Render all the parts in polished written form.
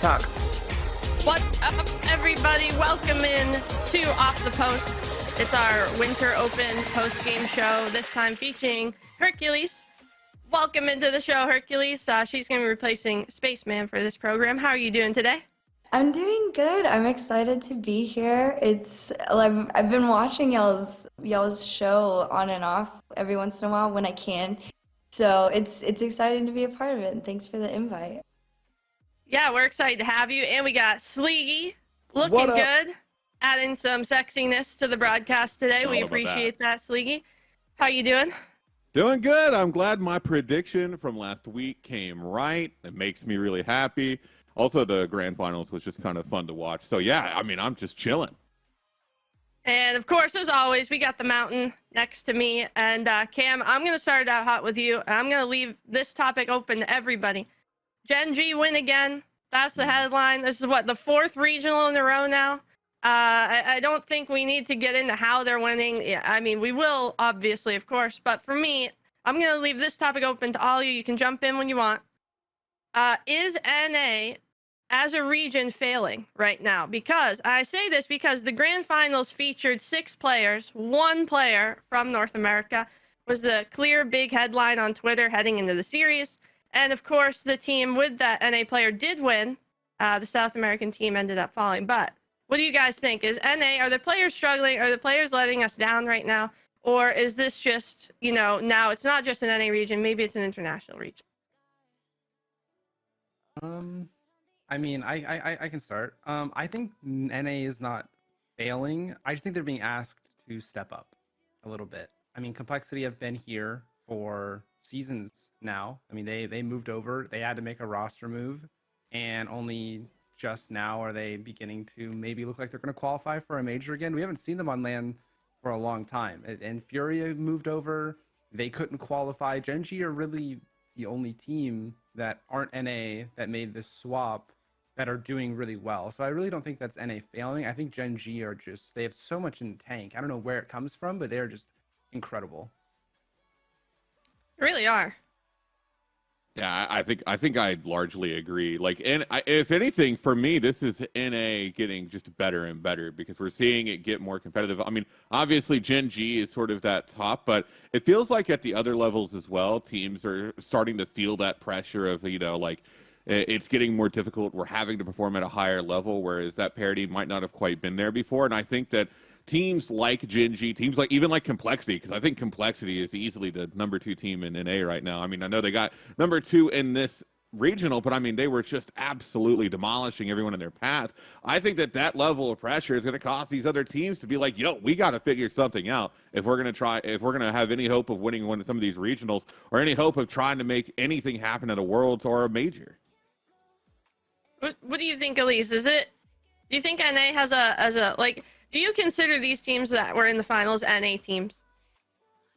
talk. What's up, everybody? Welcome in to Off the Post. It's our Winter Open post-game show, this time featuring Herculyse. Welcome into the show, Herculyse. She's going to be replacing Spaceman for this program. How are you doing today? I'm doing good. I'm excited to be here. I've been watching y'all's show on and off every once in a while when I can. So it's exciting to be a part of it, and thanks for the invite. Yeah, we're excited to have you. And we got Sleegi looking good, adding some sexiness to the broadcast today. We appreciate that, Sleegi. How you doing? Doing good. I'm glad my prediction from last week came right. It makes me really happy. Also, the grand finals was just kind of fun to watch. So, yeah, I mean, I'm just chilling. And, of course, as always, we got the mountain next to me. And, Cam, I'm going to start it out hot with you. I'm going to leave this topic open to everybody. Gen G win again. That's the headline. This is, the fourth regional in a row now? I don't think we need to get into how they're winning. Yeah, I mean, we will, obviously, of course. But for me, I'm going to leave this topic open to all of you. You can jump in when you want. Is NA as a region failing right now? Because I say this because the grand finals featured 6 players. 1 player from North America was the clear big headline on Twitter heading into the series. And of course, the team with that NA player did win. The South American team ended up falling. But what do you guys think? Is NA, are the players struggling? Are the players letting us down right now? Or is this just, now it's not just an NA region, maybe it's an international region? I mean, I can start. I think NA is not failing. I just think they're being asked to step up a little bit. I mean, Complexity have been here for seasons now. I mean, they moved over. They had to make a roster move, and only just now are they beginning to maybe look like they're going to qualify for a major again. We haven't seen them on LAN for a long time. And Furia moved over. They couldn't qualify. Gen G are really the only team that aren't NA that made this swap that are doing really well. So I really don't think that's NA failing. I think Gen G are just, they have so much in the tank. I don't know where it comes from, but they're just incredible. They really are. Yeah, I think I largely agree. If anything, for me, this is NA getting just better and better because we're seeing it get more competitive. I mean, obviously, Gen G is sort of that top, but it feels like at the other levels as well, teams are starting to feel that pressure of, it's getting more difficult. We're having to perform at a higher level, whereas that parity might not have quite been there before. And I think that teams like Gen G, teams even like Complexity, because I think Complexity is easily the number 2 team in NA right now. I mean, I know they got number 2 in this regional, but I mean, they were just absolutely demolishing everyone in their path. I think that level of pressure is going to cause these other teams to be like, yo, we got to figure something out if we're going to have any hope of winning one of some of these regionals or any hope of trying to make anything happen at a Worlds or a major. What do you think, Elise? Do you think NA has do you consider these teams that were in the finals NA teams?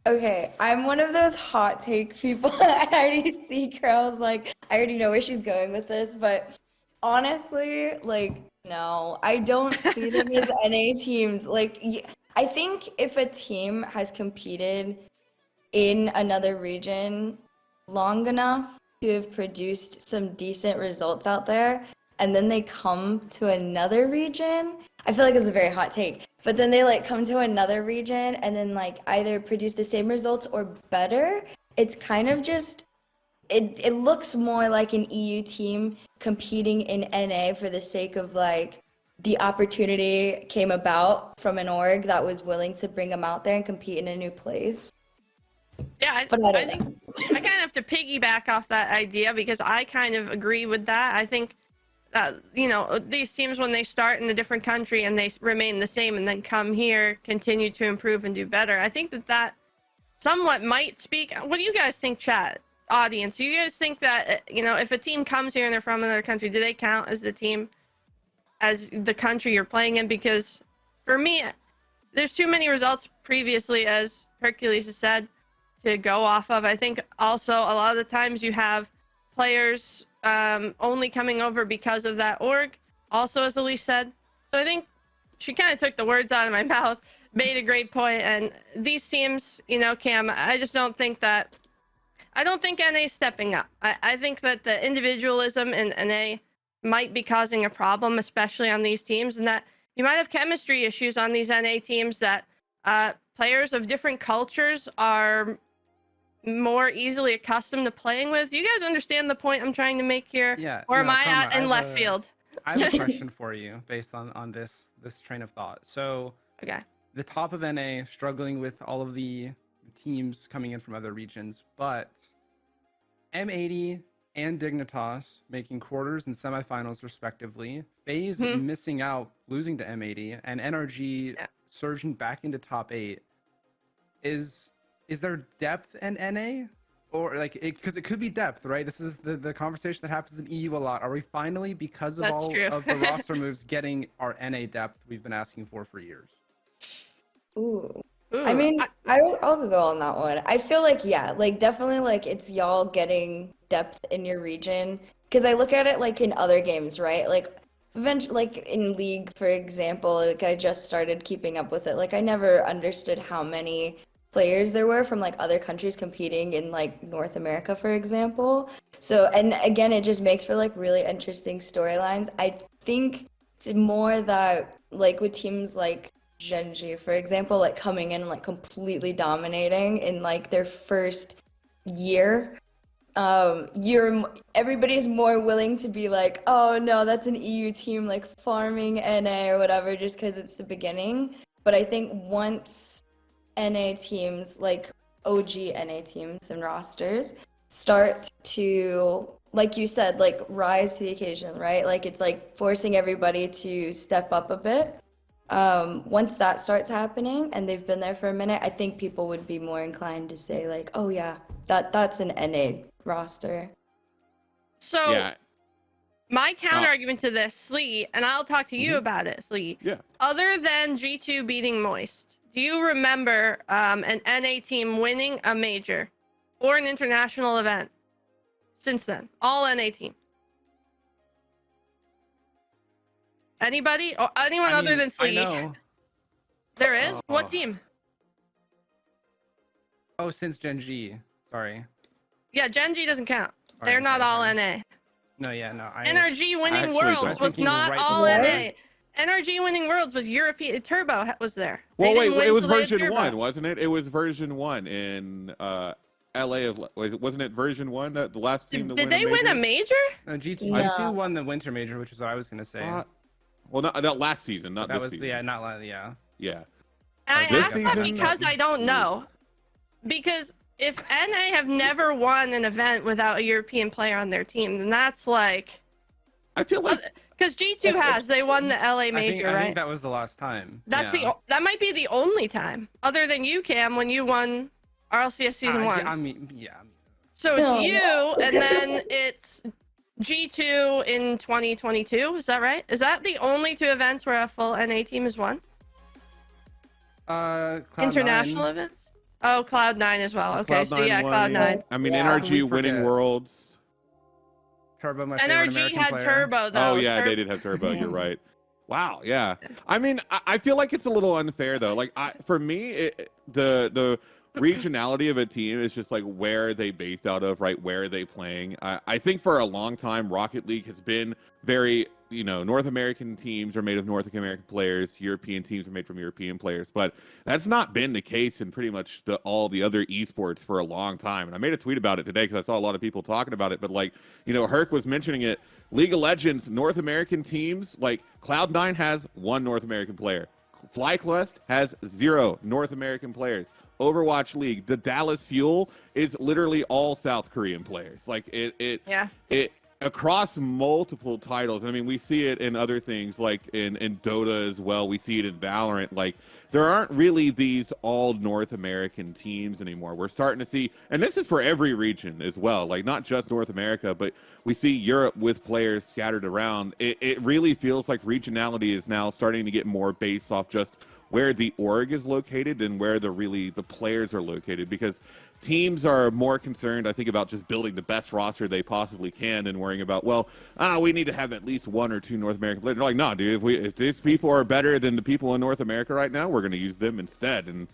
Okay, I'm one of those hot take people. I already see girls I already know where she's going with this, but honestly, no, I don't see them as NA teams. I think if a team has competed in another region long enough to have produced some decent results out there, and then they come to another region, I feel like it's a very hot take, but then they come to another region and then either produce the same results or better. It's kind of just, it looks more like an EU team competing in NA for the sake of the opportunity came about from an org that was willing to bring them out there and compete in a new place. Yeah, I think I kind of have to piggyback off that idea because I kind of agree with that. I think these teams, when they start in a different country and they remain the same and then come here, continue to improve and do better. I think that somewhat might speak. What do you guys think, chat, audience? Do you guys think that, if a team comes here and they're from another country, do they count as the team, as the country you're playing in? Because for me, there's too many results previously, as Herculyse has said, to go off of. I think also a lot of the times you have players only coming over because of that org, also, as Elise said. So I think she kind of took the words out of my mouth, made a great point. And these teams, Cam, I just don't think that, I don't think NA's stepping up. I think that the individualism in NA might be causing a problem, especially on these teams, and that you might have chemistry issues on these NA teams that players of different cultures are more easily accustomed to playing with. Do you guys understand the point I'm trying to make here? Yeah. Or am no, I Karma, out in left field? I have a question for you based on this train of thought. So Okay. the top of NA struggling with all of the teams coming in from other regions, but M80 and Dignitas making quarters and semifinals respectively. FaZe missing out, losing to M80, and NRG surging back into top 8. Is there depth in NA? Or like, because it could be depth, right? This is the conversation that happens in EU a lot. Are we finally, because of That's all true. of the roster moves, getting our NA depth we've been asking for years? Ooh. Ooh, I mean, I'll go on that one. I feel like, yeah, like definitely like it's y'all getting depth in your region. Because I look at it like in other games, right? Like eventually, like in League, for example, like I just started keeping up with it. Like I never understood how many players there were from like other countries competing in like North America, for example. So, and again, it just makes for like really interesting storylines. I think it's more that like with teams like Gen.G, for example, like coming in and like completely dominating in like their first year, everybody's more willing to be like, oh no, that's an EU team like farming NA or whatever, just because it's the beginning. But I think once NA teams, like OG NA teams and rosters, start to, like you said, like rise to the occasion, right? Like it's like forcing everybody to step up a bit. Once that starts happening and they've been there for a minute, I think people would be more inclined to say like, oh yeah, that's an NA roster. So Yeah. my counter argument to this, Sleegi, and I'll talk to you about it, Sleegi. Yeah. Other than G2 beating Moist, do you remember an NA team winning a major or an international event since then? All NA team. Anybody? Or anyone other than Sleegi? I know. There is? What team? Oh, since Gen.G. Sorry. Yeah, Gen.G doesn't count. Sorry, They're I'm not sorry, all sorry. NA. No, yeah, no. NRG winning actually Worlds don't. was Thinking not right all before. NA. NRG winning Worlds was European. Turbo was there. They Well, wait, didn't win it was till they had version Turbo. 1, wasn't it? It was version 1 in LA wasn't it version 1 that the last team to Did win they a win a major? major? No, G2, No. G2 won the winter major, which is what I was gonna say. Well, not that last season, not that this was season. yeah. Yeah. And I This asked that season- because I don't know. Because if NA have never won an event without a European player on their team, then that's like, I feel like because G2 has, they won the LA major, I right? think that was the last time. That's yeah. that might be the only time, other than you, Cam, when you won RLCS season 1. Yeah, I mean, yeah. So it's No. you, and then it's G2 in 2022. Is that right? Is that the only 2 events where a full NA team has won? Cloud9. International events? Oh, Cloud9 as well. Okay, so yeah, won. Cloud9. I mean, Yeah. NRG We winning forget. Worlds. Turbo, my favorite NRG American had player. Turbo though. Oh yeah, they did have Turbo. You're right. Wow. Yeah. I mean, I feel like it's a little unfair though. Like, for me, the regionality of a team is just like where are they based out of, right? Where are they playing? I think for a long time, Rocket League has been very, North American teams are made of North American players. European teams are made from European players. But that's not been the case in pretty much all the other esports for a long time. And I made a tweet about it today because I saw a lot of people talking about it. But like, Herc was mentioning it. League of Legends, North American teams, like Cloud9 has 1 North American player. FlyQuest has 0 North American players. Overwatch League, the Dallas Fuel is literally all South Korean players. Like it across multiple titles. I mean, we see it in other things like in Dota as well. We see it in Valorant. Like there aren't really these all North American teams anymore. We're starting to see, and this is for every region as well, like not just North America, but we see Europe with players scattered around. It really feels like regionality is now starting to get more based off just where the org is located and where the players are located, because teams are more concerned, I think, about just building the best roster they possibly can and worrying about, we need to have at least 1 or 2 North American players. They're like, no, dude, if these people are better than the people in North America right now, we're going to use them instead. And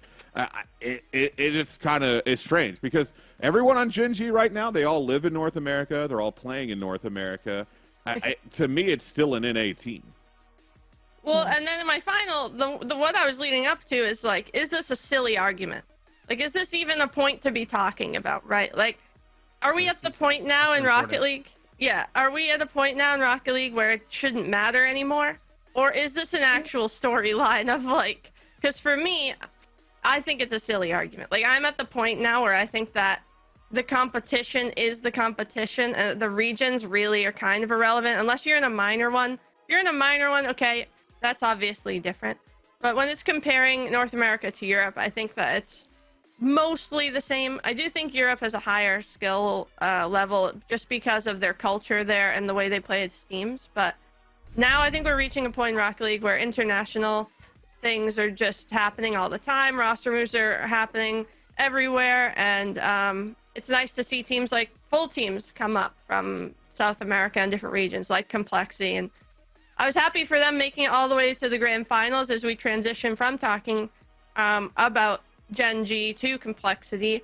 it is it's strange because everyone on Gen.G right now, they all live in North America. They're all playing in North America. To me, it's still an NA team. Well, and then in my final, the what I was leading up to is like, is this a silly argument? Like, is this even a point to be talking about, right? Like, are we at the point now in Rocket League? Yeah, are we at a point now in Rocket League where it shouldn't matter anymore? Or is this an actual storyline of like, because for me, I think it's a silly argument. Like, I'm at the point now where I think that the competition is the competition, and the regions really are kind of irrelevant unless you're in a minor one. If you're in a minor one, okay, that's obviously different. But when it's comparing North America to Europe, I think that it's mostly the same. I do think Europe has a higher skill level just because of their culture there and the way they play as teams. But now I think we're reaching a point in Rocket League where international things are just happening all the time. Roster moves are happening everywhere, and it's nice to see teams like full teams come up from South America and different regions like Complexity. And I was happy for them making it all the way to the grand finals as we transition from talking about Gen G to Complexity.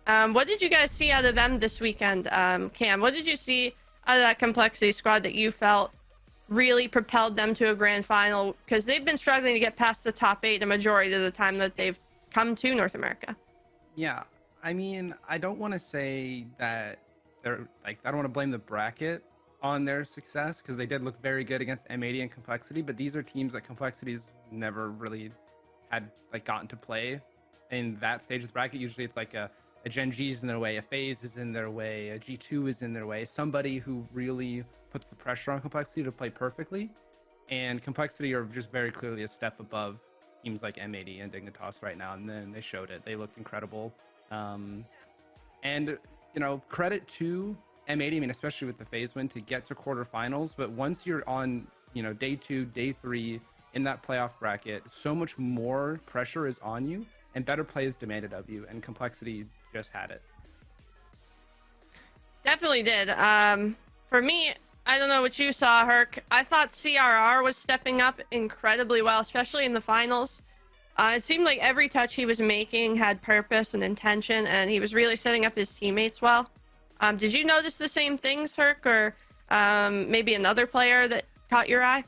What did you guys see out of them this weekend? Cam, what did you see out of that Complexity squad that you felt really propelled them to a grand final? Because they've been struggling to get past the top 8 the majority of the time that they've come to North America. Yeah, I mean, I don't want to say that they're like, I don't want to blame the bracket on their success because they did look very good against M80 and Complexity, but these are teams that Complexity's never really had like gotten to play in that stage of the bracket. Usually it's like a Gen G is in their way, a FaZe is in their way, a G2 is in their way, somebody who really puts the pressure on Complexity to play perfectly. And Complexity are just very clearly a step above teams like M80 and Dignitas right now, and then they showed it. They looked incredible. And you know, credit to M80, I mean, especially with the FaZe win to get to quarterfinals. But once you're on, you know, day 2, day 3 in that playoff bracket, so much more pressure is on you, and better play is demanded of you. And Complexity just had it. Definitely did. For me, I don't know what you saw, Herc. I thought CRR was stepping up incredibly well, especially in the finals. It seemed like every touch he was making had purpose and intention, and he was really setting up his teammates well. Did you notice the same things, Herc, or maybe another player that caught your eye?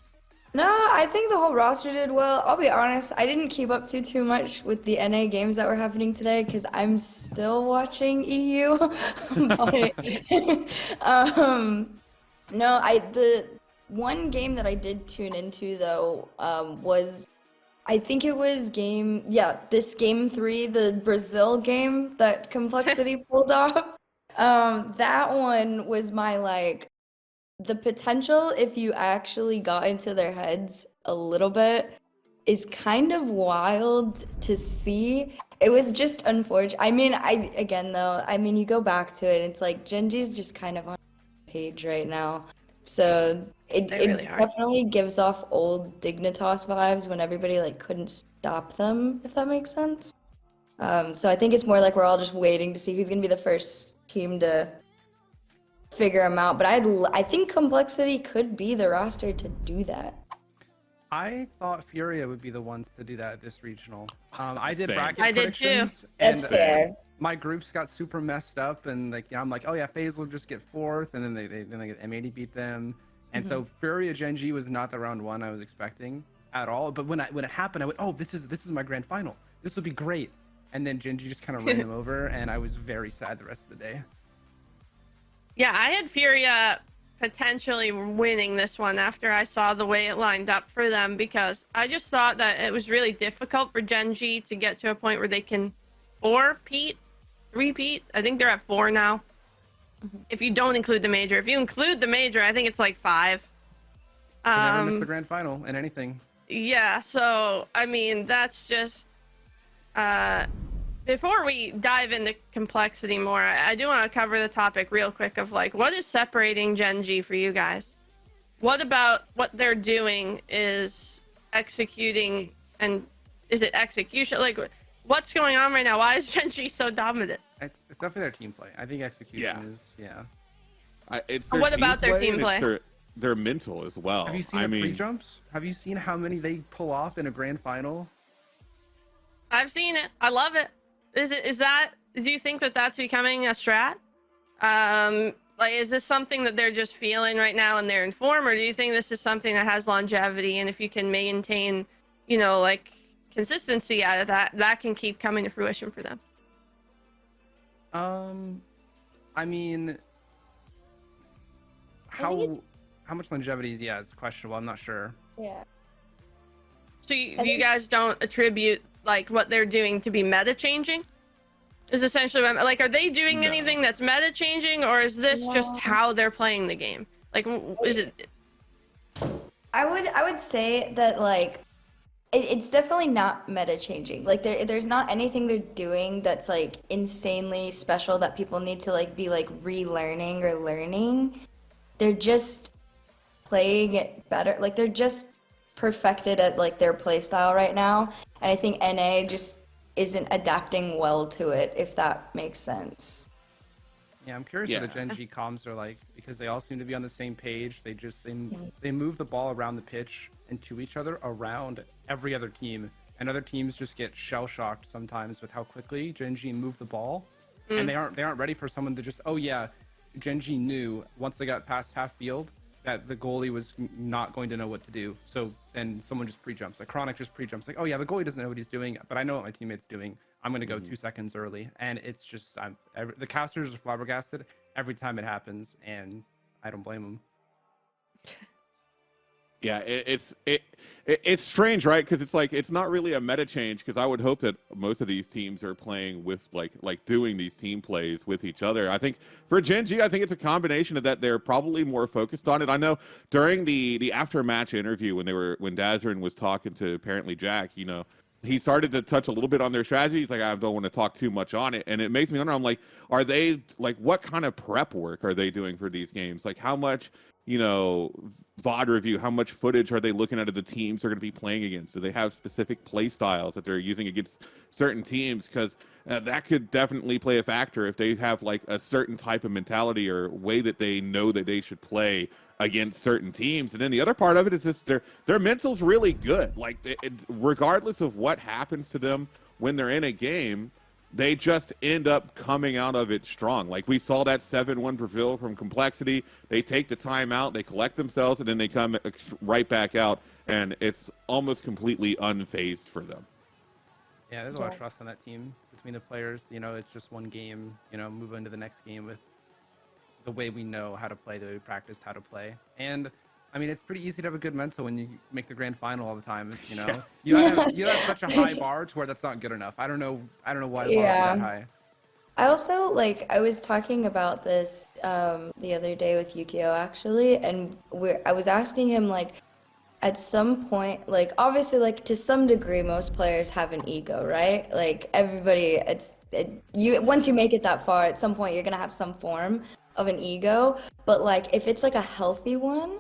No, I think the whole roster did well. I'll be honest, I didn't keep up too much with the NA games that were happening today because I'm still watching EU. But, no, the one game that I did tune into though was, I think it was this game 3, the Brazil game that Complexity pulled off. That one was my like, the potential, if you actually got into their heads a little bit, is kind of wild to see. It was just unfortunate. I mean, you go back to it, it's like Genji's just kind of on the page right now. So it really are. definitely gives off old Dignitas vibes when everybody like couldn't stop them, if that makes sense. So I think it's more like we're all just waiting to see who's gonna be the first team to figure them out. But I think Complexity could be the roster to do that. I thought Furia would be the ones to do that at this regional. I did Same. bracket I did too. predictions, That's and fair. my groups got super messed up, and like, I'm like, oh yeah, FaZe will just get 4th, and then they get M80 beat them, and so Furia Gen G was not the round 1 I was expecting at all. But when it happened, I went, oh, this is my grand final. This will be great. And then Gen G just kind of ran them over, and I was very sad the rest of the day. Yeah, I had Furia potentially winning this one after I saw the way it lined up for them, because I just thought that it was really difficult for Gen G to get to a point where they can repeat. I think they're at 4 now. If you don't include the major. If you include the major, I think it's like 5. They never missed the grand final in anything. Yeah, so I mean, that's just before we dive into Complexity more, I do want to cover the topic real quick of like, what is separating Gen G for you guys? What about what they're doing is executing, and is it execution? Like, what's going on right now? Why is Gen G so dominant? It's definitely their team play. I think execution is, It's their What team about their play, team and play? it's their mental as well. Have you seen the pre-jumps? Have you seen how many they pull off in a grand final? I've seen it. I love it. Do you think that that's becoming a strat? Like, is this something that they're just feeling right now and they're in form, or do you think this is something that has longevity, and if you can maintain, like consistency out of that, that can keep coming to fruition for them? I mean, think how much longevity is is questionable. I'm not sure. Yeah. So you guys don't attribute like what they're doing to be meta changing? Is essentially what like, are they doing No. anything that's meta changing, or is this just No. how they're playing the game? Like, is it? I would say that like it's definitely not meta changing. Like there's not anything they're doing that's like insanely special that people need to like be like relearning or learning. They're just playing it better. Like they're just perfected at like their play style right now. And I think NA just isn't adapting well to it, if that makes sense. Yeah, I'm curious what the Gen G comms are like, because they all seem to be on the same page. They move the ball around the pitch and to each other around every other team, and other teams just get shell shocked sometimes with how quickly Gen G move the ball, and they aren't ready for someone to just Gen G knew once they got past half field that the goalie was not going to know what to do. So then someone just pre-jumps. Like Chronic just pre-jumps. Like, oh yeah, the goalie doesn't know what he's doing, but I know what my teammate's doing. I'm going to go 2 seconds early. And it's just, the casters are flabbergasted every time it happens, and I don't blame them. Yeah, it's strange, right? Because it's like it's not really a meta change. Because I would hope that most of these teams are playing with like doing these team plays with each other. I think for Gen G, I think it's a combination of that. They're probably more focused on it. I know during the after match interview when Dazarin was talking to apparently Jack, he started to touch a little bit on their strategy. He's like, I don't want to talk too much on it, and it makes me wonder. I'm like, are they like what kind of prep work are they doing for these games? Like how much VOD review, how much footage are they looking at of the teams they're going to be playing against? Do they have specific play styles that they're using against certain teams? Because that could definitely play a factor if they have like a certain type of mentality or way that they know that they should play against certain teams. And then the other part of it is just their mental's really good. Like regardless of what happens to them when they're in a game, they just end up coming out of it strong. Like we saw that 7-1 prevail from Complexity. They take the time out, they collect themselves, and then they come right back out, and it's almost completely unfazed for them. Yeah, there's a lot of trust on that team between the players. It's just one game, move into the next game with the way we know how to play, the way we practiced how to play. And I mean, it's pretty easy to have a good mental when you make the grand final all the time. You have such a high bar to where that's not good enough. I don't know why the bar is that high. I also I was talking about this the other day with Yukio actually, and I was asking him at some point, obviously to some degree most players have an ego, right? Like everybody, once you make it that far, at some point you're gonna have some form of an ego. But if it's a healthy one,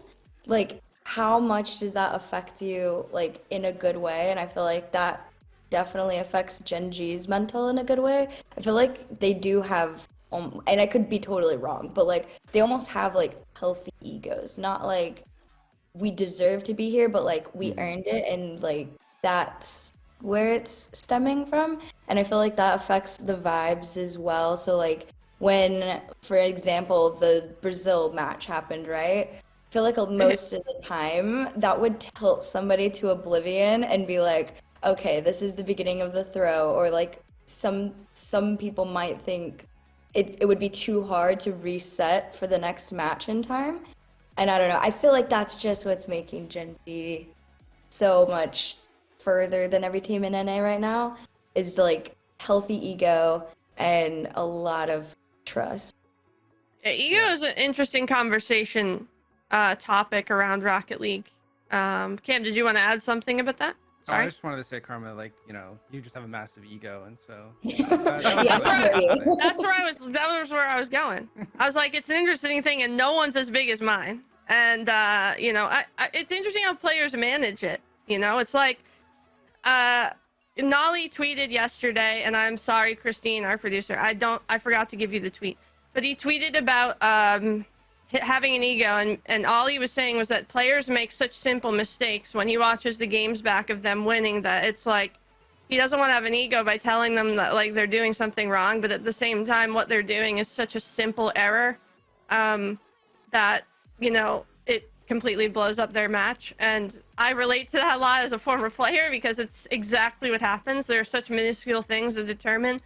how much does that affect you in a good way? And I feel like that definitely affects Gen G's mental in a good way. I feel like they do have and I could be totally wrong, but they almost have healthy egos, not we deserve to be here, but we earned it, and that's where it's stemming from. And I feel like that affects the vibes as well. So when, for example, the Brazil match happened, right? I feel like most of the time that would tilt somebody to oblivion and be like, okay, this is the beginning of the throw, or some people might think it would be too hard to reset for the next match in time. And I don't know, I feel like that's just what's making Gen G so much further than every team in NA right now, is healthy ego and a lot of trust. Yeah, ego is an interesting conversation topic around Rocket League. Cam, did you want to add something about that? Sorry. I just wanted to say, Karma, you just have a massive ego, and so that was where I was going. I was like, it's an interesting thing, and no one's as big as mine. And it's interesting how players manage it. It's like Nolly tweeted yesterday, and I'm sorry, Christine, our producer, I forgot to give you the tweet, but he tweeted about having an ego, and all he was saying was that players make such simple mistakes when he watches the games back of them winning, that it's he doesn't want to have an ego by telling them that they're doing something wrong, but at the same time what they're doing is such a simple error that, you know, it completely blows up their match. And I relate to that a lot as a former player because it's exactly what happens. There are such minuscule things that determine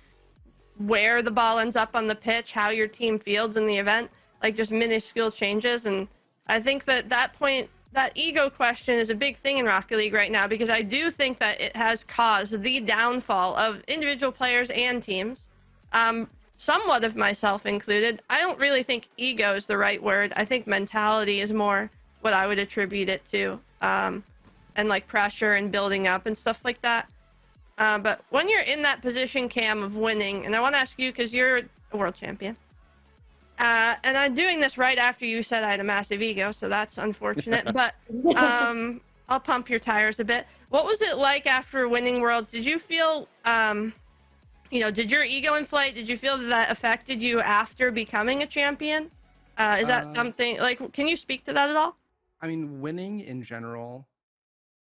where the ball ends up on the pitch, how your team fields in the event, like just minuscule changes. And I think that point, that ego question is a big thing in Rocket League right now, because I do think that it has caused the downfall of individual players and teams, somewhat of myself included. I don't really think ego is the right word. I think mentality is more what I would attribute it to, and like pressure and building up and stuff like that. But when you're in that position, Cam, of winning, and I want to ask you, because you're a world champion, and I'm doing this right after you said I had a massive ego, so that's unfortunate. But I'll pump your tires a bit. What was it like after winning Worlds? Did you feel, you know, did your ego inflate? Did you feel that affected you after becoming a champion? Is that something, like, can you speak to that at all? I mean, winning in general,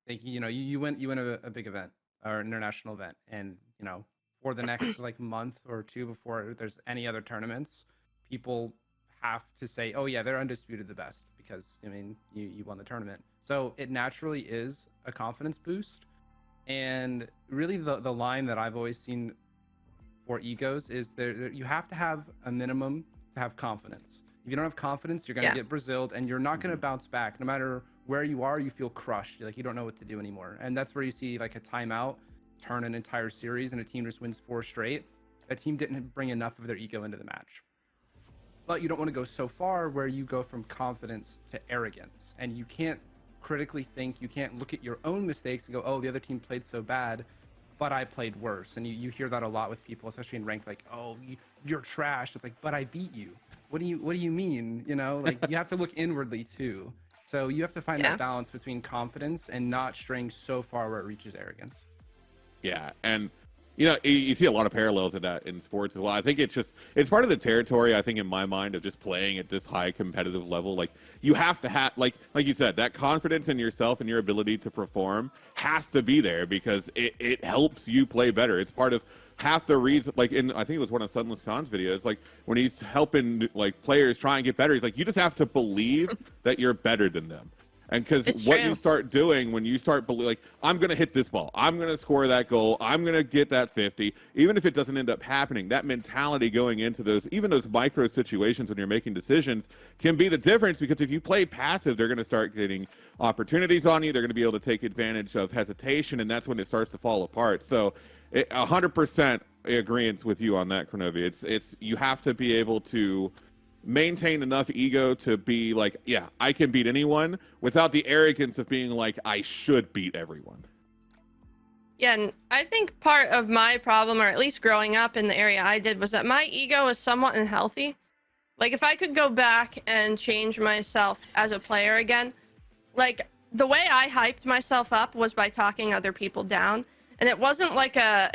like, you know, you win a big event or an international event, and, you know, for the next like month or two before there's any other tournaments, people have to say, oh yeah, they're undisputed the best, because I mean, you won the tournament. So it naturally is a confidence boost. And really the line that I've always seen for egos is there you have to have a minimum to have confidence. If you don't have confidence, you're going to get Braziled, and you're not going to bounce back. No matter where you are, you feel crushed. Like you don't know what to do anymore. And that's where you see like a timeout turn an entire series and a team just wins 4 straight. That team didn't bring enough of their ego into the match. But you don't want to go so far where you go from confidence to arrogance. And you can't critically think, you can't look at your own mistakes and go, oh, the other team played so bad, but I played worse. And you hear that a lot with people, especially in ranked, like, oh, you're trash. It's like, but I beat you. What do you mean? You know, like you have to look inwardly too. So you have to find that balance between confidence and not straying so far where it reaches arrogance. Yeah, and you know, you see a lot of parallels of that in sports as well. I think it's part of the territory, I think, in my mind, of just playing at this high competitive level. Like you have to have, like you said, that confidence in yourself and your ability to perform has to be there, because it helps you play better. It's part of half the reason, like I think it was one of Sunless Khan's videos, like when he's helping like players try and get better, he's like, you just have to believe that you're better than them. And because what you start doing when you start like, I'm going to hit this ball, I'm going to score that goal, I'm going to get that 50, even if it doesn't end up happening, that mentality going into those, even those micro situations when you're making decisions, can be the difference. Because if you play passive, they're going to start getting opportunities on you. They're going to be able to take advantage of hesitation, and that's when it starts to fall apart. So 100% agreement with you on that, Kronovi. It's you have to be able to maintain enough ego to be like, yeah, I can beat anyone, without the arrogance of being like, I should beat everyone. Yeah, and I think part of my problem, or at least growing up in the area I did, was that my ego was somewhat unhealthy. Like if I could go back and change myself as a player again, like the way I hyped myself up was by talking other people down. And it wasn't like a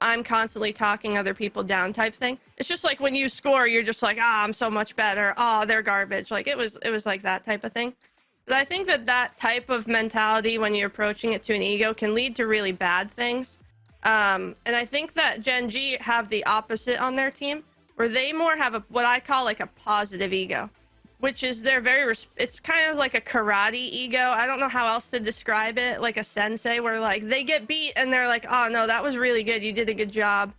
I'm constantly talking other people down type thing. It's just like when you score, you're just like, I'm so much better. Oh, they're garbage. Like it was like that type of thing. But I think that type of mentality, when you're approaching it to an ego, can lead to really bad things. And I think that Gen G have the opposite on their team, where they more have what I call like a positive ego, which is they're very, it's kind of like a karate ego. I don't know how else to describe it, like a sensei, where like they get beat and they're like, oh no, that was really good, you did a good job.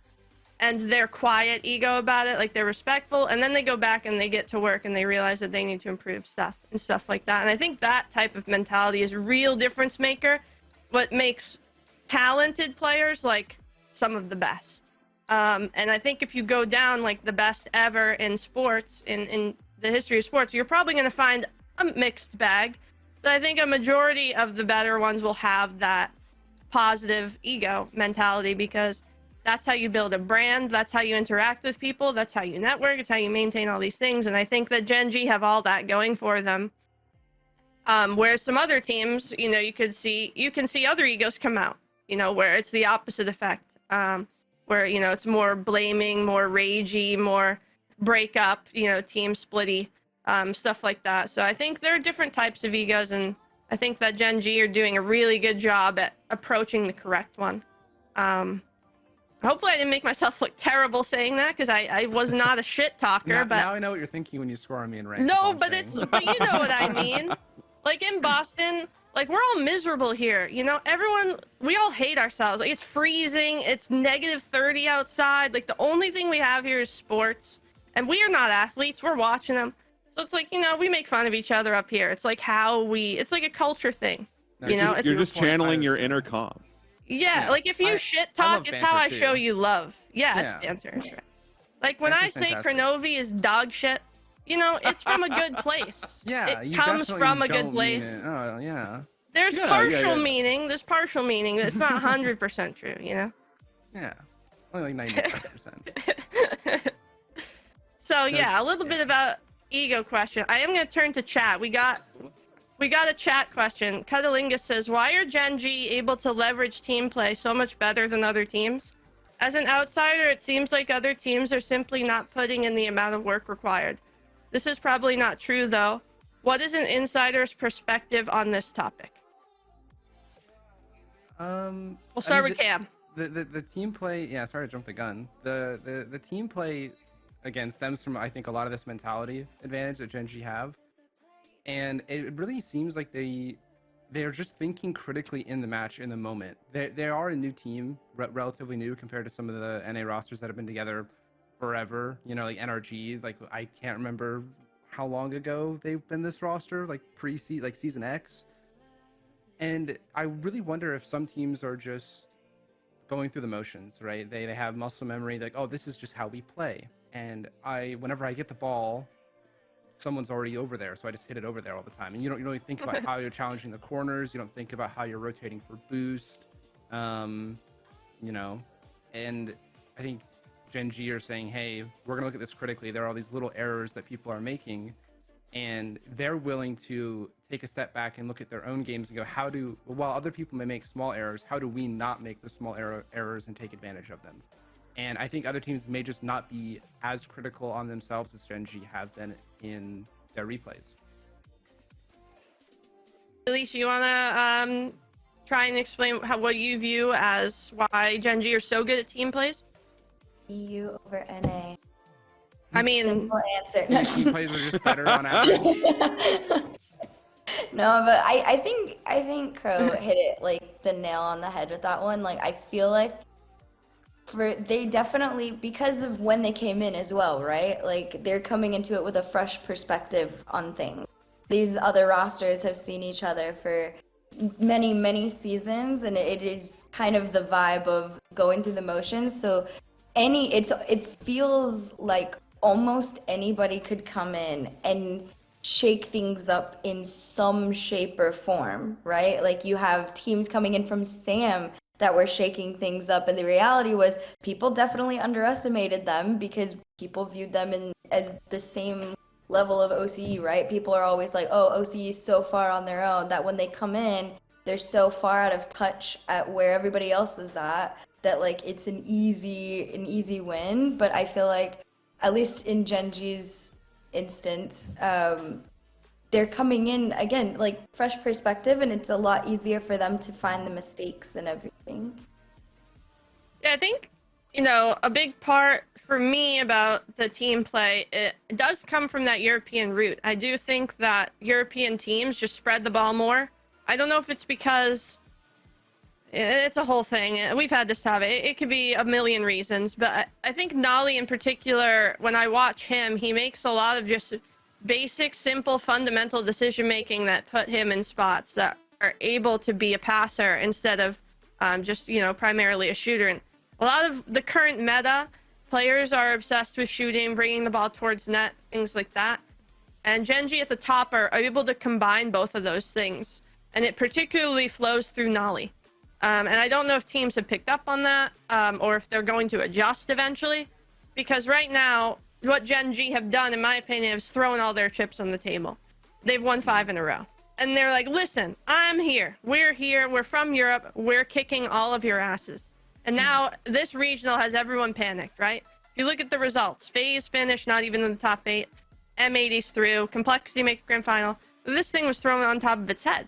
And they're quiet ego about it, like they're respectful, and then they go back and they get to work and they realize that they need to improve stuff and stuff like that. And I think that type of mentality is a real difference maker, what makes talented players like some of the best. And I think if you go down like the best ever in sports, in the history of sports, you're probably going to find a mixed bag. But I think a majority of the better ones will have that positive ego mentality, because that's how you build a brand, that's how you interact with people, that's how you network, it's how you maintain all these things. And I think that Gen G have all that going for them. Whereas some other teams, you know, you can see other egos come out, you know, where it's the opposite effect, where, you know, it's more blaming, more ragey, more break up, you know, team splitty, stuff like that. So I think there are different types of egos, and I think that Gen G are doing a really good job at approaching the correct one. Hopefully I didn't make myself look terrible saying that, because I was not a shit talker. Now, but now I know what you're thinking when you score on me in rank. is no, all I'm but saying. but you know what I mean. Like in Boston, like we're all miserable here. You know, we all hate ourselves. Like it's freezing. It's negative 30 outside. Like the only thing we have here is sports, and we are not athletes. We're watching them. So it's like, you know, we make fun of each other up here. It's like it's like a culture thing. No, You know, You're just channeling I- your inner calm. Yeah, like if you shit love talk, it's how banter, I show too. you love. Yeah, Yeah. it's banter. Right. Like when I Banter's say fantastic. Kronovi is dog shit, you know, it's from a good place. Yeah, it you comes definitely from a don't good mean place. it. Oh, yeah. There's Yeah, partial yeah. meaning. There's partial meaning. But it's not 100% true, you know? Yeah. Only like 95%. So yeah, a little bit about ego question. I am going to turn to chat. We got a chat question. Cutalingus says, why are Gen G able to leverage team play so much better than other teams? As an outsider, it seems like other teams are simply not putting in the amount of work required. This is probably not true, though. What is an insider's perspective on this topic? We'll start with Cam. The team play, yeah, sorry to jump the gun. The team play, again, stems from, I think, a lot of this mentality advantage that Gen G have. And it really seems like they're just thinking critically in the match, in the moment. They are a new team, relatively new compared to some of the NA rosters that have been together forever. You know, like NRG, like I can't remember how long ago they've been this roster, like season X. And I really wonder if some teams are just going through the motions, right? They have muscle memory, like, oh, this is just how we play. And whenever I get the ball, someone's already over there, so I just hit it over there all the time. And you don't really think about how you're challenging the corners. You don't think about how you're rotating for boost. You know, and I think Gen G are saying, hey, we're gonna look at this critically. There are all these little errors that people are making, and they're willing to take a step back and look at their own games and go, while other people may make small errors, how do we not make the small errors and take advantage of them? And I think other teams may just not be as critical on themselves as Gen G have been in their replays. Elise, you want to try and explain what you view as why Gen G are so good at team plays? EU over NA. I mean, Simple answer. Team plays are just better on average. No, but I think Crow hit it like the nail on the head with that one. Like I feel like they definitely, because of when they came in as well, right? Like they're coming into it with a fresh perspective on things. These other rosters have seen each other for many, many seasons, and it is kind of the vibe of going through the motions. So it feels like almost anybody could come in and shake things up in some shape or form, right? Like you have teams coming in from SAM that were shaking things up, and the reality was people definitely underestimated them because people viewed them as the same level of OCE, right? People are always like, oh, OCE is so far on their own, that when they come in, they're so far out of touch at where everybody else is at that like it's an easy win. But I feel like, at least in Gen G's instance, they're coming in again like fresh perspective, and it's a lot easier for them to find the mistakes and everything. Yeah, I think, you know, a big part for me about the team play, it does come from that European route. I do think that European teams just spread the ball more. I don't know if it's because it's a whole thing. We've had this topic. It could be a million reasons, but I think Nolly in particular, when I watch him, he makes a lot of just basic, simple, fundamental decision making that put him in spots that are able to be a passer instead of just, you know, primarily a shooter. And a lot of the current meta players are obsessed with shooting, bringing the ball towards net, things like that. And Gen G at the top are able to combine both of those things, and it particularly flows through Nolly. And I don't know if teams have picked up on that, or if they're going to adjust eventually, because right now, what Gen G have done, in my opinion, is thrown all their chips on the table. They've won 5 in a row. And they're like, listen, I'm here. We're from Europe. We're kicking all of your asses. And now this regional has everyone panicked, right? If you look at the results, FaZe finished not even in the top 8. M80's through. Complexity make a grand final. This thing was thrown on top of its head.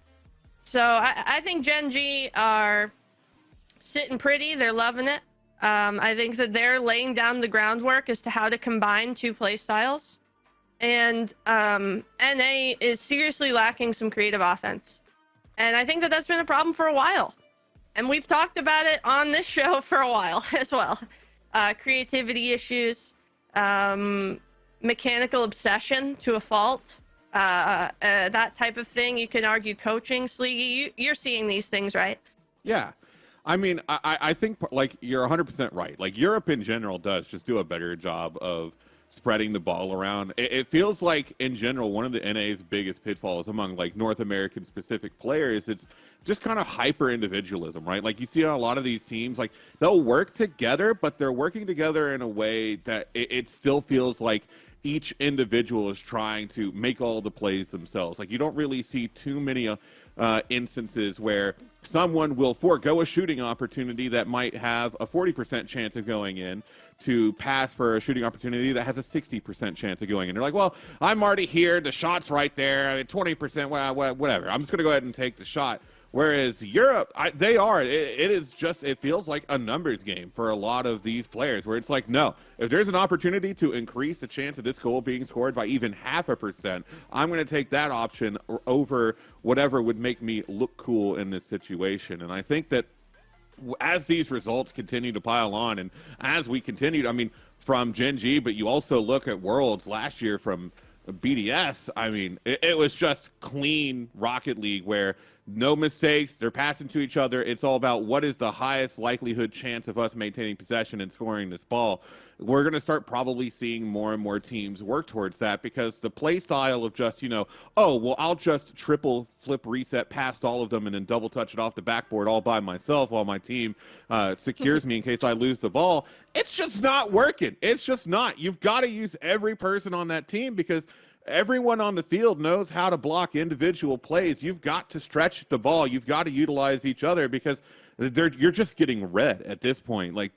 So I think Gen G are sitting pretty. They're loving it. I think that they're laying down the groundwork as to how to combine two play styles. And NA is seriously lacking some creative offense. And I think that that's been a problem for a while. And we've talked about it on this show for a while as well. Creativity issues, mechanical obsession to a fault, that type of thing. You can argue coaching. Sleegi, you're seeing these things, right? Yeah. I mean, I think like you're 100% right. Like Europe in general does just do a better job of spreading the ball around. It feels like in general, one of the NA's biggest pitfalls among like North American specific players, it's just kind of hyper individualism, right? Like you see on a lot of these teams, like they'll work together, but they're working together in a way that it still feels like each individual is trying to make all the plays themselves. Like you don't really see too many instances where someone will forego a shooting opportunity that might have a 40% chance of going in to pass for a shooting opportunity that has a 60% chance of going in. They're like, well, I'm already here. The shot's right there. 20%, well, whatever. I'm just going to go ahead and take the shot. Whereas Europe, they are. It is just, it feels like a numbers game for a lot of these players where it's like, no, if there's an opportunity to increase the chance of this goal being scored by even 0.5%, I'm going to take that option over whatever would make me look cool in this situation. And I think that as these results continue to pile on and as we continue, I mean, from Gen G, but you also look at Worlds last year from BDS, I mean, it was just clean Rocket League where no mistakes, they're passing to each other. It's all about what is the highest likelihood chance of us maintaining possession and scoring this ball. We're going to start probably seeing more and more teams work towards that because the play style of just, oh, well, I'll just triple flip reset past all of them and then double touch it off the backboard all by myself while my team secures me in case I lose the ball. It's just not working. It's just not. You've got to use every person on that team because everyone on the field knows how to block individual plays. You've got to stretch the ball. You've got to utilize each other because you're just getting red at this point. Like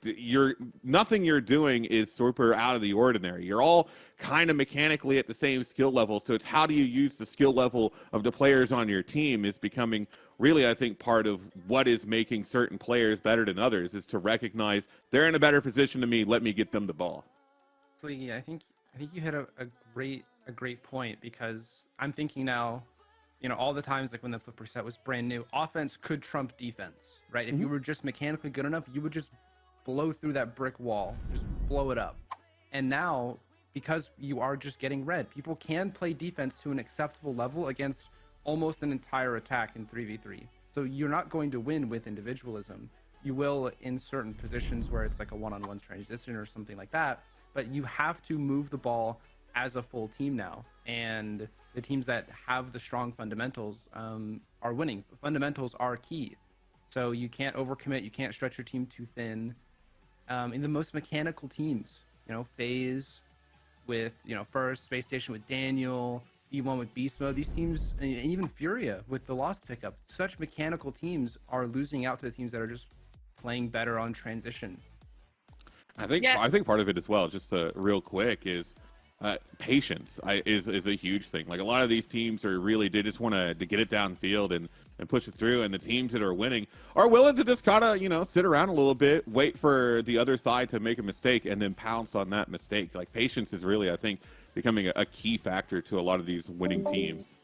nothing you're doing is super out of the ordinary. You're all kind of mechanically at the same skill level. So it's how do you use the skill level of the players on your team is becoming really, I think, part of what is making certain players better than others is to recognize they're in a better position than me. Let me get them the ball. Sleegi, I think you hit a great point because I'm thinking now, all the times like when the flip reset was brand new, offense could trump defense, right? If you were just mechanically good enough, you would just blow through that brick wall, just blow it up. And now, because you are just getting red, people can play defense to an acceptable level against almost an entire attack in 3v3. So you're not going to win with individualism. You will in certain positions where it's like a one-on-one transition or something like that, but you have to move the ball as a full team now, and the teams that have the strong fundamentals are winning. Fundamentals are key, so you can't overcommit, you can't stretch your team too thin. In the most mechanical teams, FaZe with First, Space Station with Daniel, E1 with Beast Mode, these teams, and even Furia with the Lost pickup, such mechanical teams are losing out to the teams that are just playing better on transition. I think part of it as well, just real quick, is patience is a huge thing. Like a lot of these teams they just want to get it downfield and push it through, and the teams that are winning are willing to just kind of sit around a little bit, wait for the other side to make a mistake, and then pounce on that mistake. Like patience is really, I think, becoming a key factor to a lot of these winning teams.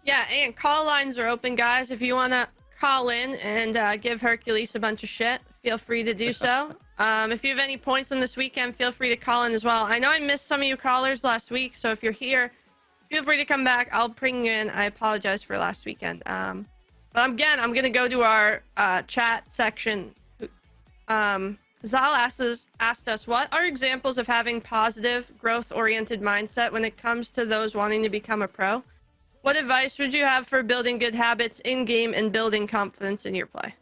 Yeah, and call lines are open, guys. If you want to call in and give Herculyse a bunch of shit, feel free to do so. If you have any points on this weekend, feel free to call in as well. I know I missed some of you callers last week, so if you're here, feel free to come back. I'll bring you in. I apologize for last weekend. But again, I'm going to go to our chat section. Zal asked us, what are examples of having positive, growth-oriented mindset when it comes to those wanting to become a pro? What advice would you have for building good habits in-game and building confidence in your play?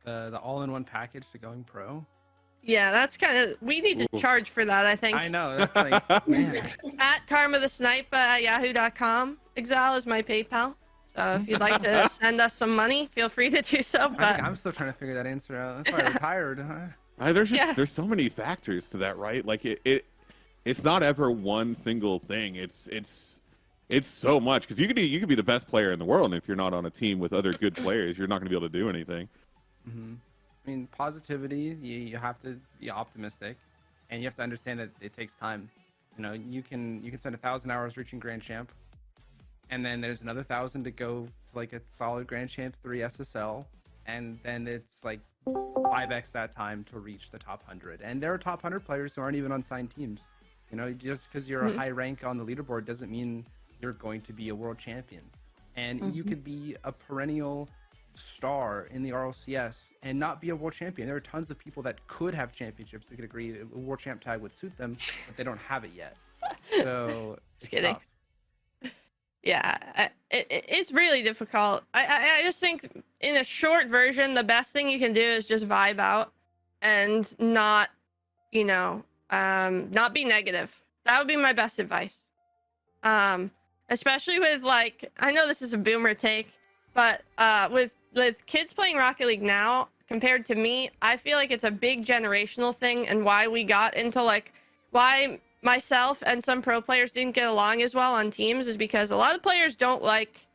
The all-in-one package to going pro. Yeah, that's kind of, we need to charge for that, I think. I know, that's like, man. At Karma the Snipe at yahoo.com. Exile is my PayPal. So if you'd like to send us some money, feel free to do so. But I'm still trying to figure that answer out. That's why I retired. There's so many factors to that, right? Like it's not ever one single thing. It's so much because you could be the best player in the world, and if you're not on a team with other good players, you're not going to be able to do anything. I mean, positivity. You have to be optimistic, and you have to understand that it takes time. You know, you can spend 1,000 hours reaching Grand Champ, and then there's another 1,000 to go to like a solid Grand Champ 3 SSL, and then it's like 5x that time to reach the top 100. And there are top 100 players who aren't even on signed teams. You know, just because you're a high rank on the leaderboard doesn't mean you're going to be a world champion. And you could be a perennial star in the RLCS and not be a world champion. There are tons of people that could have championships. We could agree a world champ tag would suit them, but they don't have it yet. So it's kidding. tough. Yeah, it's really difficult. I just think in a short version, the best thing you can do is just vibe out and not, you know, not be negative. That would be my best advice. Especially with, like, I know this is a boomer take, but with kids playing Rocket League now compared to me, I feel like it's a big generational thing, and why we got into, like, why myself and some pro players didn't get along as well on teams is because a lot of players don't like,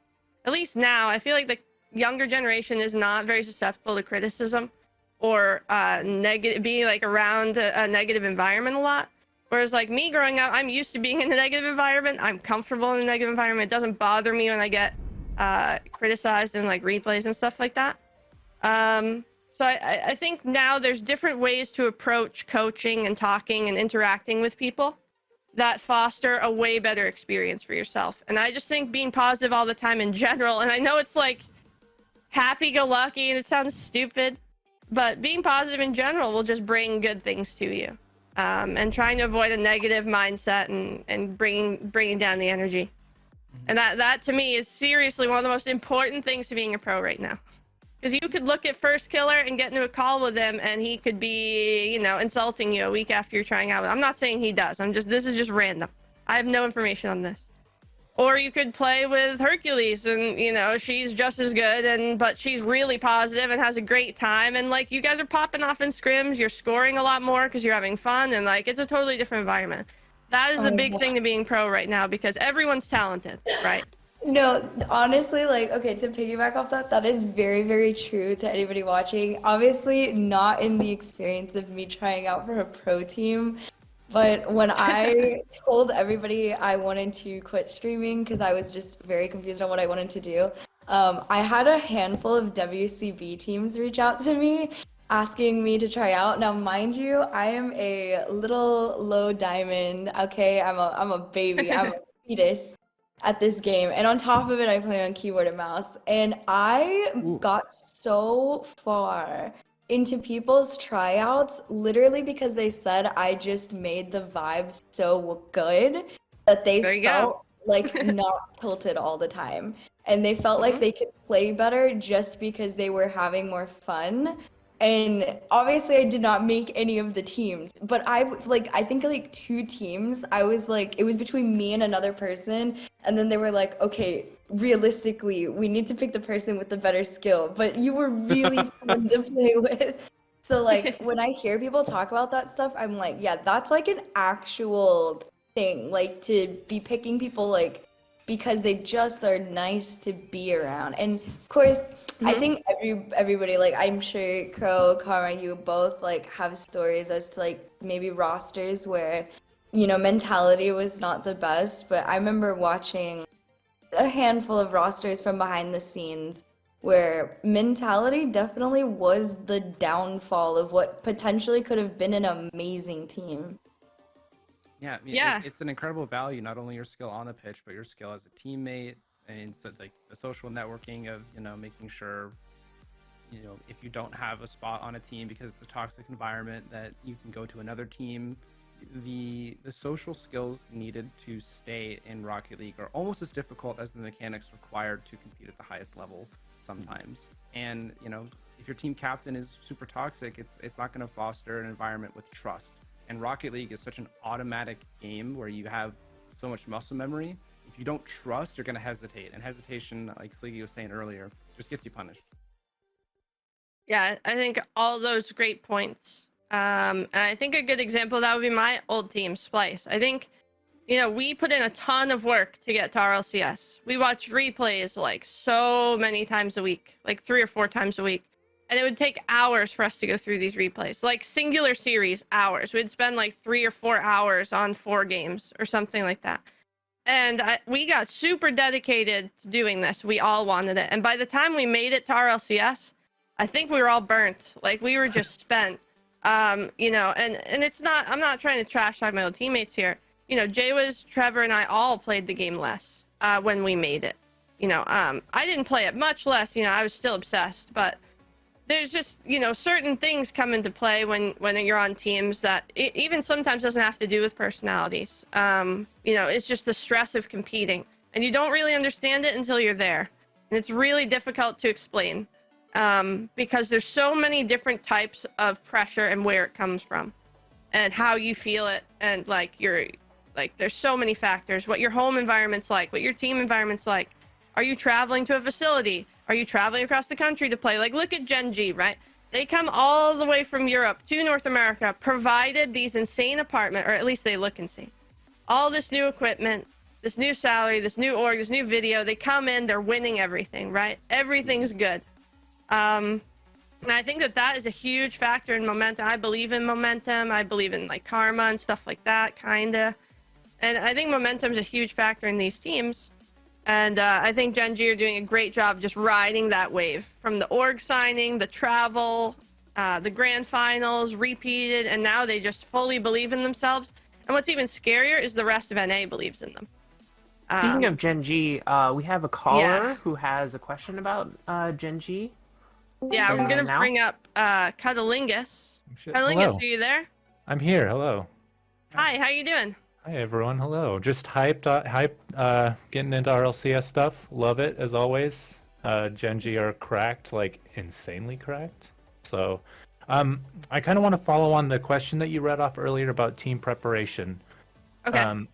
at least now, I feel like the younger generation is not very susceptible to criticism or negative, being like around a negative environment a lot. Whereas like me growing up, I'm used to being in a negative environment. I'm comfortable in a negative environment. It doesn't bother me when I get criticized in like replays and stuff like that. So I think now there's different ways to approach coaching and talking and interacting with people that foster a way better experience for yourself. And I just think being positive all the time in general, and I know it's like happy-go-lucky and it sounds stupid, but being positive in general will just bring good things to you. And trying to avoid a negative mindset and bringing down the energy. And that to me is seriously one of the most important things to being a pro right now. Because you could look at First Killer and get into a call with him, and he could be, you know, insulting you a week after you're trying out. I'm not saying he does. This is just random. I have no information on this. Or you could play with Herculyse, and, you know, she's just as good, but she's really positive and has a great time. And, like, you guys are popping off in scrims. You're scoring a lot more because you're having fun. And, like, it's a totally different environment. That is the big thing to being pro right now, because everyone's talented, right? No, honestly, like, okay, to piggyback off that, that is very, very true to anybody watching. Obviously, not in the experience of me trying out for a pro team, but when I told everybody I wanted to quit streaming because I was just very confused on what I wanted to do, I had a handful of WCB teams reach out to me asking me to try out. Now, mind you, I am a little low diamond, okay? I'm a baby, I'm a fetus at this game, and on top of it I play on keyboard and mouse, and I got so far into people's tryouts literally because they said I just made the vibes so good that they felt like not tilted all the time, and they felt like they could play better just because they were having more fun. And obviously I did not make any of the teams, but I think like 2 teams, I was like, it was between me and another person, and then they were like, okay, realistically, we need to pick the person with the better skill, but you were really fun to play with. So like when I hear people talk about that stuff, I'm like, yeah, that's like an actual thing, like to be picking people like because they just are nice to be around. And of course, I think everybody, like, I'm sure Crow, Karma, you both like have stories as to like maybe rosters where, you know, mentality was not the best. But I remember watching a handful of rosters from behind the scenes where mentality definitely was the downfall of what potentially could have been an amazing team. Yeah, I mean, Yeah. it's an incredible value, not only your skill on the pitch, but your skill as a teammate, and so like the social networking of, you know, making sure, you know, if you don't have a spot on a team because it's a toxic environment, that you can go to another team. The social skills needed to stay in Rocket League are almost as difficult as the mechanics required to compete at the highest level sometimes. And, you know, if your team captain is super toxic, it's not going to foster an environment with trust. And Rocket League is such an automatic game where you have so much muscle memory. If you don't trust, you're going to hesitate. And hesitation, like Sleegi was saying earlier, just gets you punished. Yeah, I think all those great points. And I think a good example of that would be my old team, Splice. I think, you know, we put in a ton of work to get to RLCS. We watch replays like so many times a week, like 3 or 4 times a week. And it would take hours for us to go through these replays, like singular series hours. We'd spend like 3 or 4 hours on 4 games or something like that. And we got super dedicated to doing this. We all wanted it. And by the time we made it to RLCS, I think we were all burnt. Like we were just spent. You know, and it's not, I'm not trying to trash talk my old teammates here. You know, Trevor, and I all played the game less when we made it. You know, I didn't play it much less. You know, I was still obsessed, but there's just, you know, certain things come into play when you're on teams that even sometimes doesn't have to do with personalities. You know, it's just the stress of competing, and you don't really understand it until you're there, and it's really difficult to explain because there's so many different types of pressure and where it comes from and how you feel it, and like there's so many factors. What your home environment's like, what your team environment's like. Are you traveling to a facility? Are you traveling across the country to play? Like, look at Gen G, right? They come all the way from Europe to North America, provided these insane apartment, or at least they look insane. All this new equipment, this new salary, this new org, this new video. They come in, they're winning everything, right? Everything's good. And I think that is a huge factor in momentum. I believe in momentum. I believe in like karma and stuff like that, kinda. And I think momentum is a huge factor in these teams. And I think Gen G are doing a great job just riding that wave from the org signing, the travel, the grand finals, repeated, and now they just fully believe in themselves. And what's even scarier is the rest of NA believes in them. Speaking of Gen G, we have a caller who has a question about Gen G. Yeah, I'm going to bring up Cuddlingus. Cuddlingus, are you there? I'm here. Hello. Hi, how you doing? Hi, everyone. Hello. Just hyped, getting into RLCS stuff. Love it, as always. Gen G are cracked, like insanely cracked. So I kind of want to follow on the question that you read off earlier about team preparation. Okay.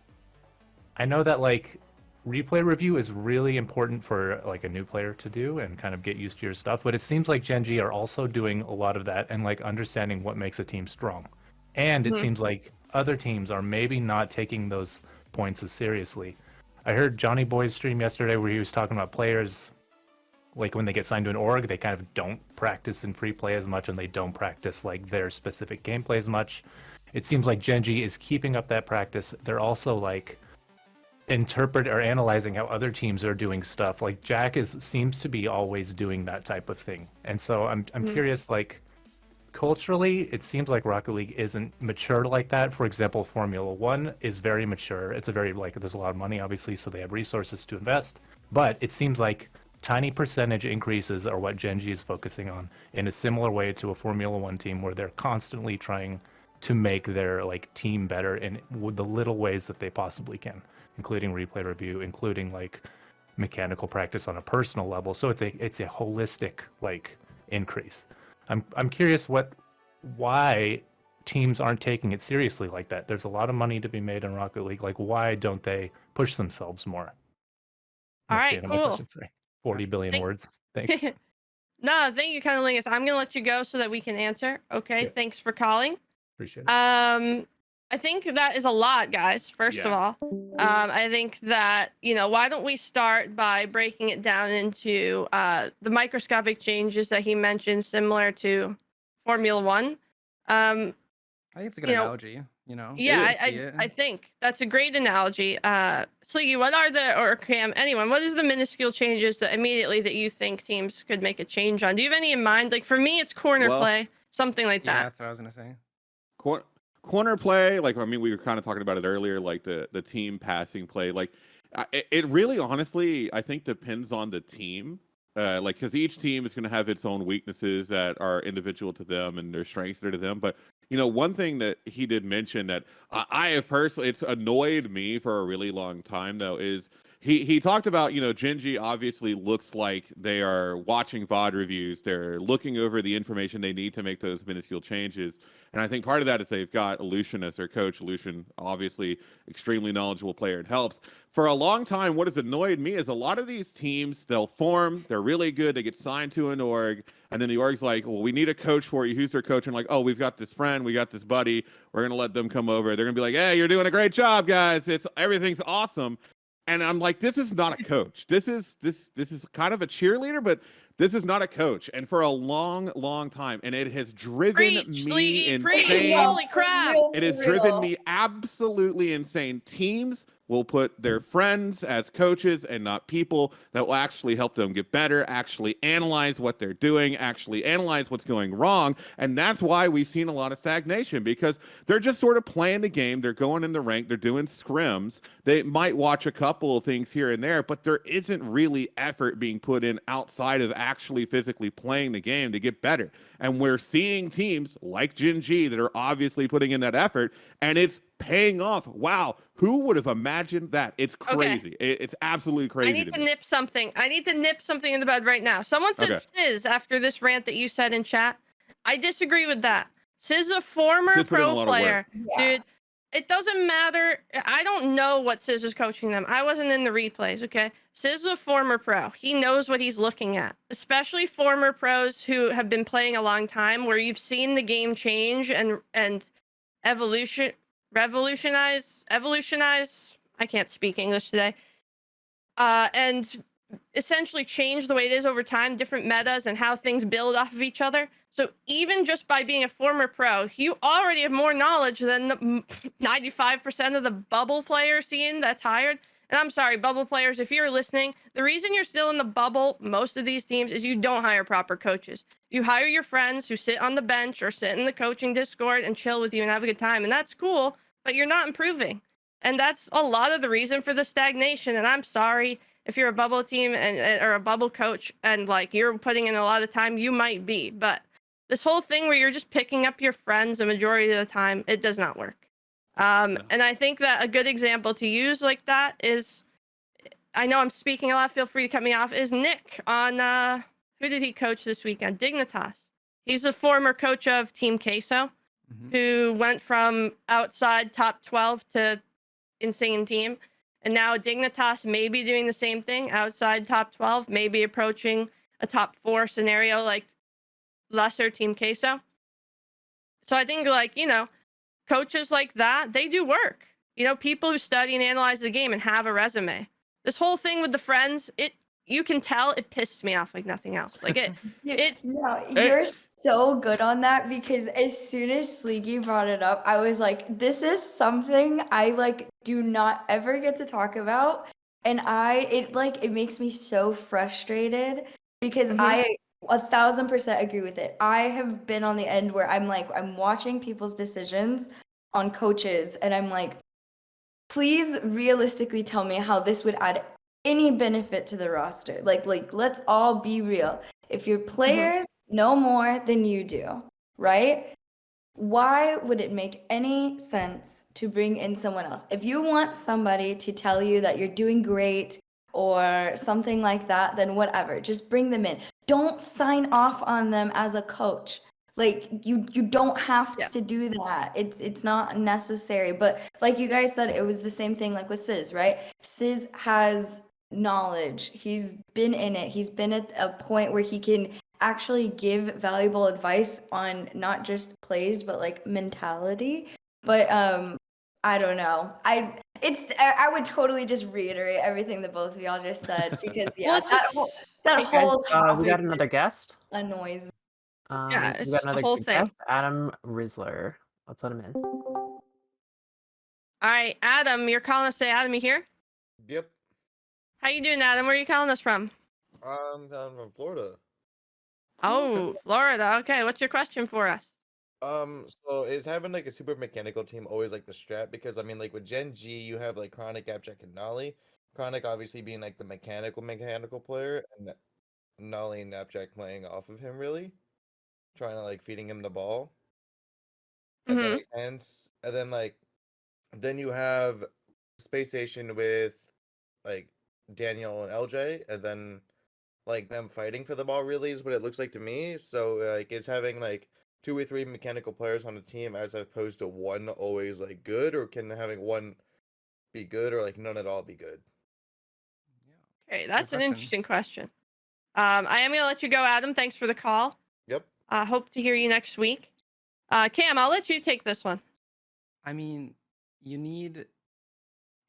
I know that like replay review is really important for like a new player to do and kind of get used to your stuff, but it seems like Gen G are also doing a lot of that and like understanding what makes a team strong. And it seems like other teams are maybe not taking those points as seriously. I heard Johnny Boy's stream yesterday where he was talking about players, like when they get signed to an org, they kind of don't practice in free play as much, and they don't practice like their specific gameplay as much. It seems like Gen G is keeping up that practice. They're also like interpret or analyzing how other teams are doing stuff. Like Jack seems to be always doing that type of thing. And so I'm curious, like, culturally, it seems like Rocket League isn't mature like that. For example, Formula 1 is very mature. It's a very, like, there's a lot of money, obviously, so they have resources to invest. But it seems like tiny percentage increases are what Gen G is focusing on in a similar way to a Formula 1 team where they're constantly trying to make their, like, team better in the little ways that they possibly can, including replay review, including, like, mechanical practice on a personal level. So it's a holistic, like, increase. I'm curious why teams aren't taking it seriously like that. There's a lot of money to be made in Rocket League. Like, why don't they push themselves more? All right, cool. 40 billion words. Thanks. No, thank you, Cuddlingus. I'm gonna let you go so that we can answer. Okay, thanks for calling. Appreciate it. I think that is a lot, guys. First of all, I think that, you know, why don't we start by breaking it down into the microscopic changes that he mentioned, similar to Formula 1. I think it's a good analogy. You know. Yeah, I think that's a great analogy. Sleegi, what are or Cam, anyone, what is the minuscule changes that immediately that you think teams could make a change on? Do you have any in mind? Like for me, it's corner play, something like that. Yeah, that's what I was gonna say. Corner play, like, I mean, we were kind of talking about it earlier, like the team passing play. Like, it really, honestly, I think depends on the team. Like, because each team is going to have its own weaknesses that are individual to them and their strengths that are to them. But, you know, one thing that he did mention that I have personally, it's annoyed me for a really long time, though, is he talked about, you know, Gen G obviously looks like they are watching VOD reviews. They're looking over the information they need to make those minuscule changes. And I think part of that is they've got Lucian as their coach. Lucian, obviously, extremely knowledgeable player. It helps. For a long time, what has annoyed me is a lot of these teams, they'll form, they're really good, they get signed to an org, and then the org's like, well, we need a coach for you. Who's their coach? And like, oh, we've got this friend, we got this buddy, we're going to let them come over. They're going to be like, hey, you're doing a great job, guys. Everything's awesome. And I'm like, this is not a coach. This is kind of a cheerleader, but This is not a coach, and for a long, long time, and it has driven Preach, me Sleegi, preach. insane. Holy crap. It has driven me absolutely insane. Teams will put their friends as coaches and not people that will actually help them get better, actually analyze what they're doing, actually analyze what's going wrong. And that's why we've seen a lot of stagnation, because they're just sort of playing the game. They're going in the rank. They're doing scrims. They might watch a couple of things here and there, but there isn't really effort being put in outside of actually physically playing the game to get better. And we're seeing teams like Gen G that are obviously putting in that effort, and it's paying off. Wow, who would have imagined that? It's crazy. It's absolutely crazy. I need to nip something. I need to nip something in the bud right now. Someone said Sizz after this rant that you said in chat. I disagree with that. Sizz is a former pro player. Dude, it doesn't matter. I don't know what Sizz was coaching them. I wasn't in the replays, okay? Sizz is a former pro. He knows what he's looking at, especially former pros who have been playing a long time, where you've seen the game change and revolutionize. I can't speak English today. And essentially change the way it is over time, different metas and how things build off of each other. So even just by being a former pro, you already have more knowledge than the 95% of the bubble player scene that's hired. And I'm sorry, bubble players, if you're listening, the reason you're still in the bubble, most of these teams, is you don't hire proper coaches. You hire your friends who sit on the bench or sit in the coaching Discord and chill with you and have a good time. And that's cool, but you're not improving. And that's a lot of the reason for the stagnation. And I'm sorry if you're a bubble team or a bubble coach and like you're putting in a lot of time, you might be. But this whole thing where you're just picking up your friends the majority of the time, it does not work. And I think that a good example to use like that is, I know I'm speaking a lot, feel free to cut me off, is Nick on, who did he coach this weekend? Dignitas. He's a former coach of Team Queso, who went from outside top 12 to insane team. And now Dignitas may be doing the same thing, outside top 12, maybe approaching a top 4 scenario like lesser Team Queso. So I think, like, you know, coaches like that, they do work. You know, people who study and analyze the game and have a resume. This whole thing with the friends, you can tell it pisses me off like nothing else. Like you're so good on that, because as soon as Sleegi brought it up, I was like, this is something I like do not ever get to talk about. And it makes me so frustrated, because I 1000% agree with it. I have been on the end where I'm watching people's decisions on coaches, and I'm like, please realistically tell me how this would add any benefit to the roster. Like let's all be real. If your players know more than you do, right? Why would it make any sense to bring in someone else? If you want somebody to tell you that you're doing great or something like that, then whatever, just bring them in. Don't sign off on them as a coach. Like you don't have to do that. It's not necessary. But like you guys said, it was the same thing like with Sizz, right? Sizz has knowledge. He's been in it. He's been at a point where he can actually give valuable advice on not just plays but like mentality. But I don't know. I would totally just reiterate everything that both of y'all just said, because that whole topic we got another guest. Annoys me. It's we got just the another whole good thing. guest, Adam Rizzler. Let's let him in. All right, Adam, you're calling us today. Adam, you here? Yep. How you doing, Adam? Where are you calling us from? I'm down from Florida. Oh, Florida. Okay, what's your question for us? So is having like a super mechanical team always like the strat? Because I mean, like with Gen G, you have like Chronic, Abjack, and Nolly. Chronic obviously being like the mechanical player, and Nolly and Abjack playing off of him, really trying to like feeding him the ball. If that makes sense. And then you have Space Station with like Daniel and LJ, and then like them fighting for the ball really is what it looks like to me. So like is having like 2 or 3 mechanical players on a team as opposed to one always like good, or can having one be good, or like none at all be good? Okay, that's an interesting question. I am gonna let you go, Adam. Thanks for the call. Yep. Hope to hear you next week. Cam, I'll let you take this one. I mean, you need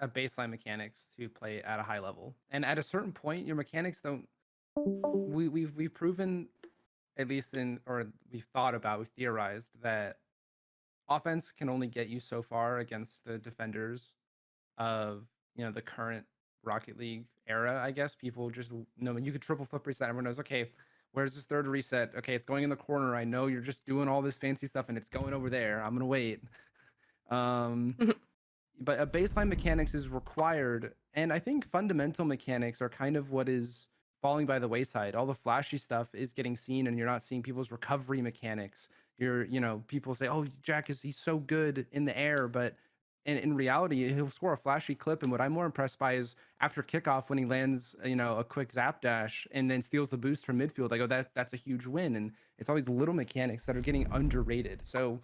a baseline mechanics to play at a high level, and at a certain point, your mechanics don't we've proven, at least we've thought about, we've theorized that offense can only get you so far against the defenders of the current Rocket League era. I guess people just know you could triple flip reset. Everyone knows, okay, where's this third reset? Okay, it's going in the corner. I know you're just doing all this fancy stuff and it's going over there. I'm gonna wait. But a baseline mechanics is required, and I think fundamental mechanics are kind of what is falling by the wayside. All the flashy stuff is getting seen, and you're not seeing people's recovery mechanics. People say, "Oh, he's so good in the air," but in reality, he'll score a flashy clip. And what I'm more impressed by is after kickoff when he lands, a quick zap dash and then steals the boost from midfield. I go, that's a huge win, and it's always little mechanics that are getting underrated. So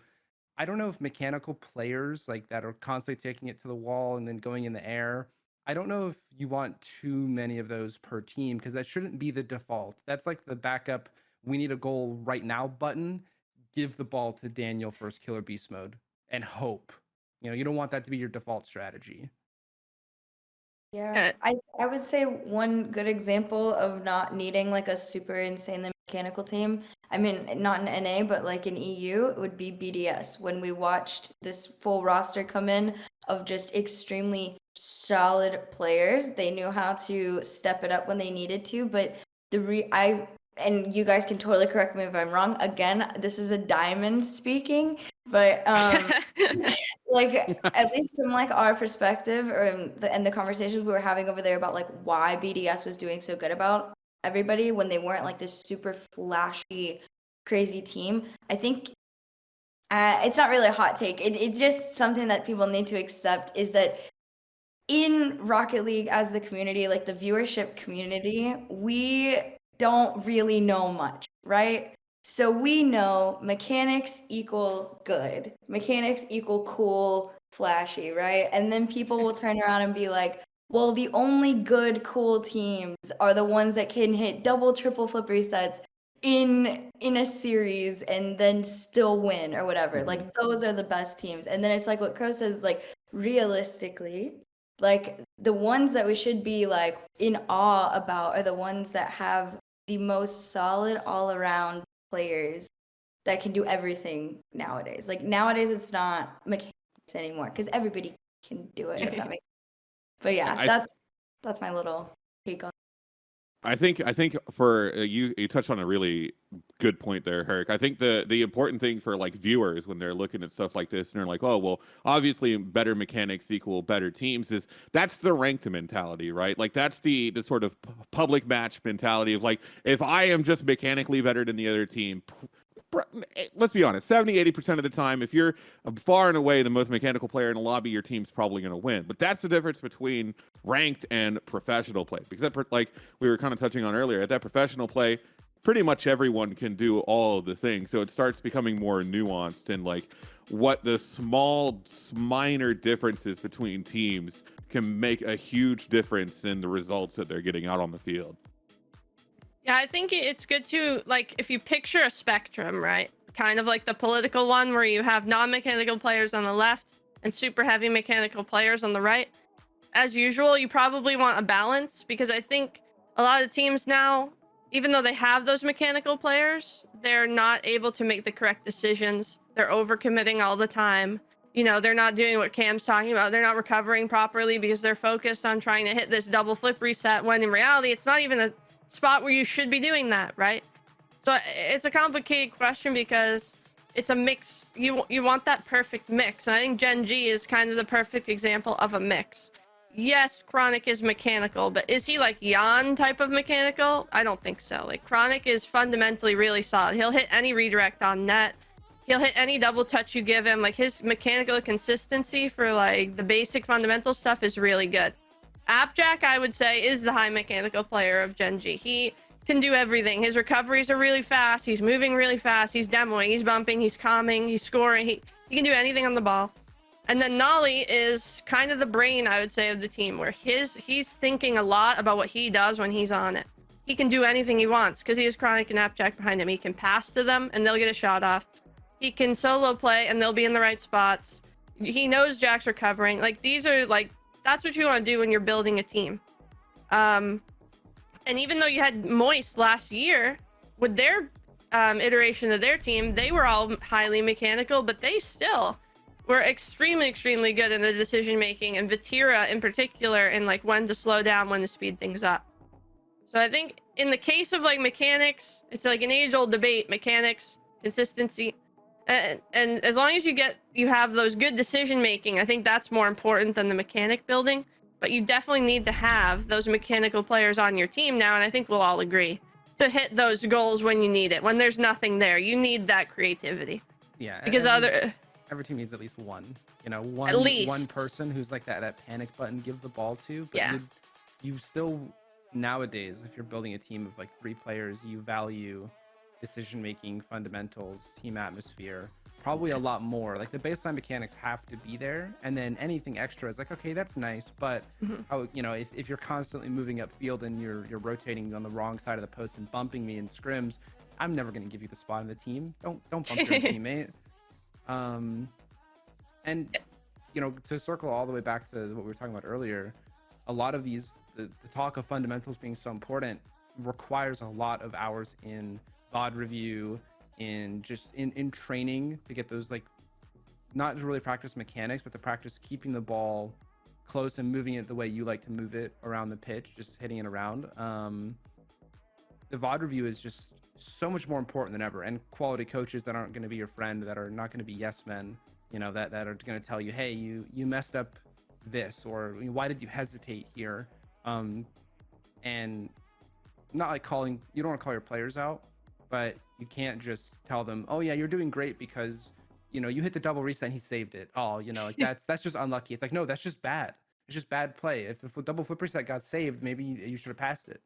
I don't know if mechanical players like that are constantly taking it to the wall and then going in the air. I don't know if you want too many of those per team, because that shouldn't be the default. That's like the backup, we need a goal right now button. Give the ball to Daniel first killer beast mode and hope. You don't want that to be your default strategy. Yeah, I would say one good example of not needing like a super insanely mechanical team, I mean, not in NA, but like in EU, it would be BDS. When we watched this full roster come in of just extremely solid players, they knew how to step it up when they needed to. But and you guys can totally correct me if I'm wrong. Again, this is a diamond speaking, but like at least from like our perspective and the conversations we were having over there about like why BDS was doing so good about everybody when they weren't like this super flashy crazy team. I think it's not really a hot take. It's just something that people need to accept, is that in Rocket League as the community, like the viewership community, we don't really know much, right? So we know mechanics equal good, mechanics equal cool, flashy, right? And then people will turn around and be like, well, the only good, cool teams are the ones that can hit double, triple flip resets in a series and then still win or whatever. Like those are the best teams. And then it's like what Crow says, like realistically, like the ones that we should be like in awe about are the ones that have the most solid all around players that can do everything nowadays. Like nowadays it's not mechanics anymore because everybody can do it, if that makes sense. But yeah, that's my little take on. I think for you touched on a really good point there, Herc. I think the important thing for like viewers when they're looking at stuff like this and they're like, oh well, obviously better mechanics equal better teams, is that's the ranked mentality, right? Like that's the sort of public match mentality of like, if I am just mechanically better than the other team, let's be honest, 70-80% of the time, if you're far and away the most mechanical player in a lobby, your team's probably going to win. But that's the difference between ranked and professional play, because that, like we were kind of touching on earlier, at that professional play, pretty much everyone can do all of the things. So it starts becoming more nuanced, and like what the small minor differences between teams can make a huge difference in the results that they're getting out on the field. Yeah, I think it's good to, like, if you picture a spectrum, right? Kind of like the political one where you have non-mechanical players on the left and super heavy mechanical players on the right. As usual, you probably want a balance, because I think a lot of teams now, even though they have those mechanical players, they're not able to make the correct decisions. They're overcommitting all the time. They're not doing what Cam's talking about. They're not recovering properly because they're focused on trying to hit this double flip reset, when in reality, it's not even a spot where you should be doing that, right? So it's a complicated question because it's a mix. You want that perfect mix, and I think Gen G is kind of the perfect example of a mix. Yes, Chronic is mechanical, but is he like Jan type of mechanical? I don't think so. Like, Chronic is fundamentally really solid. He'll hit any redirect on net. He'll hit any double touch you give him. Like, his mechanical consistency for like the basic fundamental stuff is really good. Appjack, I would say, is the high mechanical player of Gen G. He can do everything. His recoveries are really fast. He's moving really fast. He's demoing. He's bumping. He's calming. He's scoring. He can do anything on the ball. And then Nolly is kind of the brain, I would say, of the team, where he's thinking a lot about what he does when he's on it. He can do anything he wants because he has Chronic and Appjack behind him. He can pass to them and they'll get a shot off. He can solo play and they'll be in the right spots. He knows Jack's recovering. Like, these are like, that's what you want to do when you're building a team. And And even though you had Moist last year with their iteration of their team, they were all highly mechanical, but they still were extremely, extremely good in the decision making, and Vatira in particular, in like when to slow down, when to speed things up. So I think in the case of like mechanics, it's like an age-old debate: mechanics, consistency, and as long as you have those good decision making, I think that's more important than the mechanic building. But you definitely need to have those mechanical players on your team now, and I think we'll all agree, to hit those goals when you need it. When there's nothing there, you need that creativity. Yeah, Because every team needs at least one. You know, one At least. one person who's like that panic button, give the ball to. But Yeah. you still nowadays, if you're building a team of like 3 players, you value decision making, fundamentals, team atmosphere, probably a lot more. Like the baseline mechanics have to be there, and then anything extra is like, okay, that's nice, but how, you know, if you're constantly moving upfield and you're rotating on the wrong side of the post and bumping me in scrims, I'm never going to give you the spot in the team. Don't bump your teammate. And you know, to circle all the way back to what we were talking about earlier, a lot of these, the talk of fundamentals being so important requires a lot of hours in VOD review, in just in training to get those, like, not to really practice mechanics, but to practice keeping the ball close and moving it the way you like to move it around the pitch, just hitting it around. The VOD review is just so much more important than ever, and quality coaches that aren't going to be your friend, that are not going to be yes men, you know, that are going to tell you, hey, you messed up this, or why did you hesitate here, and not like calling, you don't want to call your players out, but you can't just tell them, oh yeah, you're doing great because, you know, you hit the double reset and he saved it. Oh, you know, like that's just unlucky. It's like, no, that's just bad. It's just bad play. If the double flip reset got saved, maybe you should have passed it.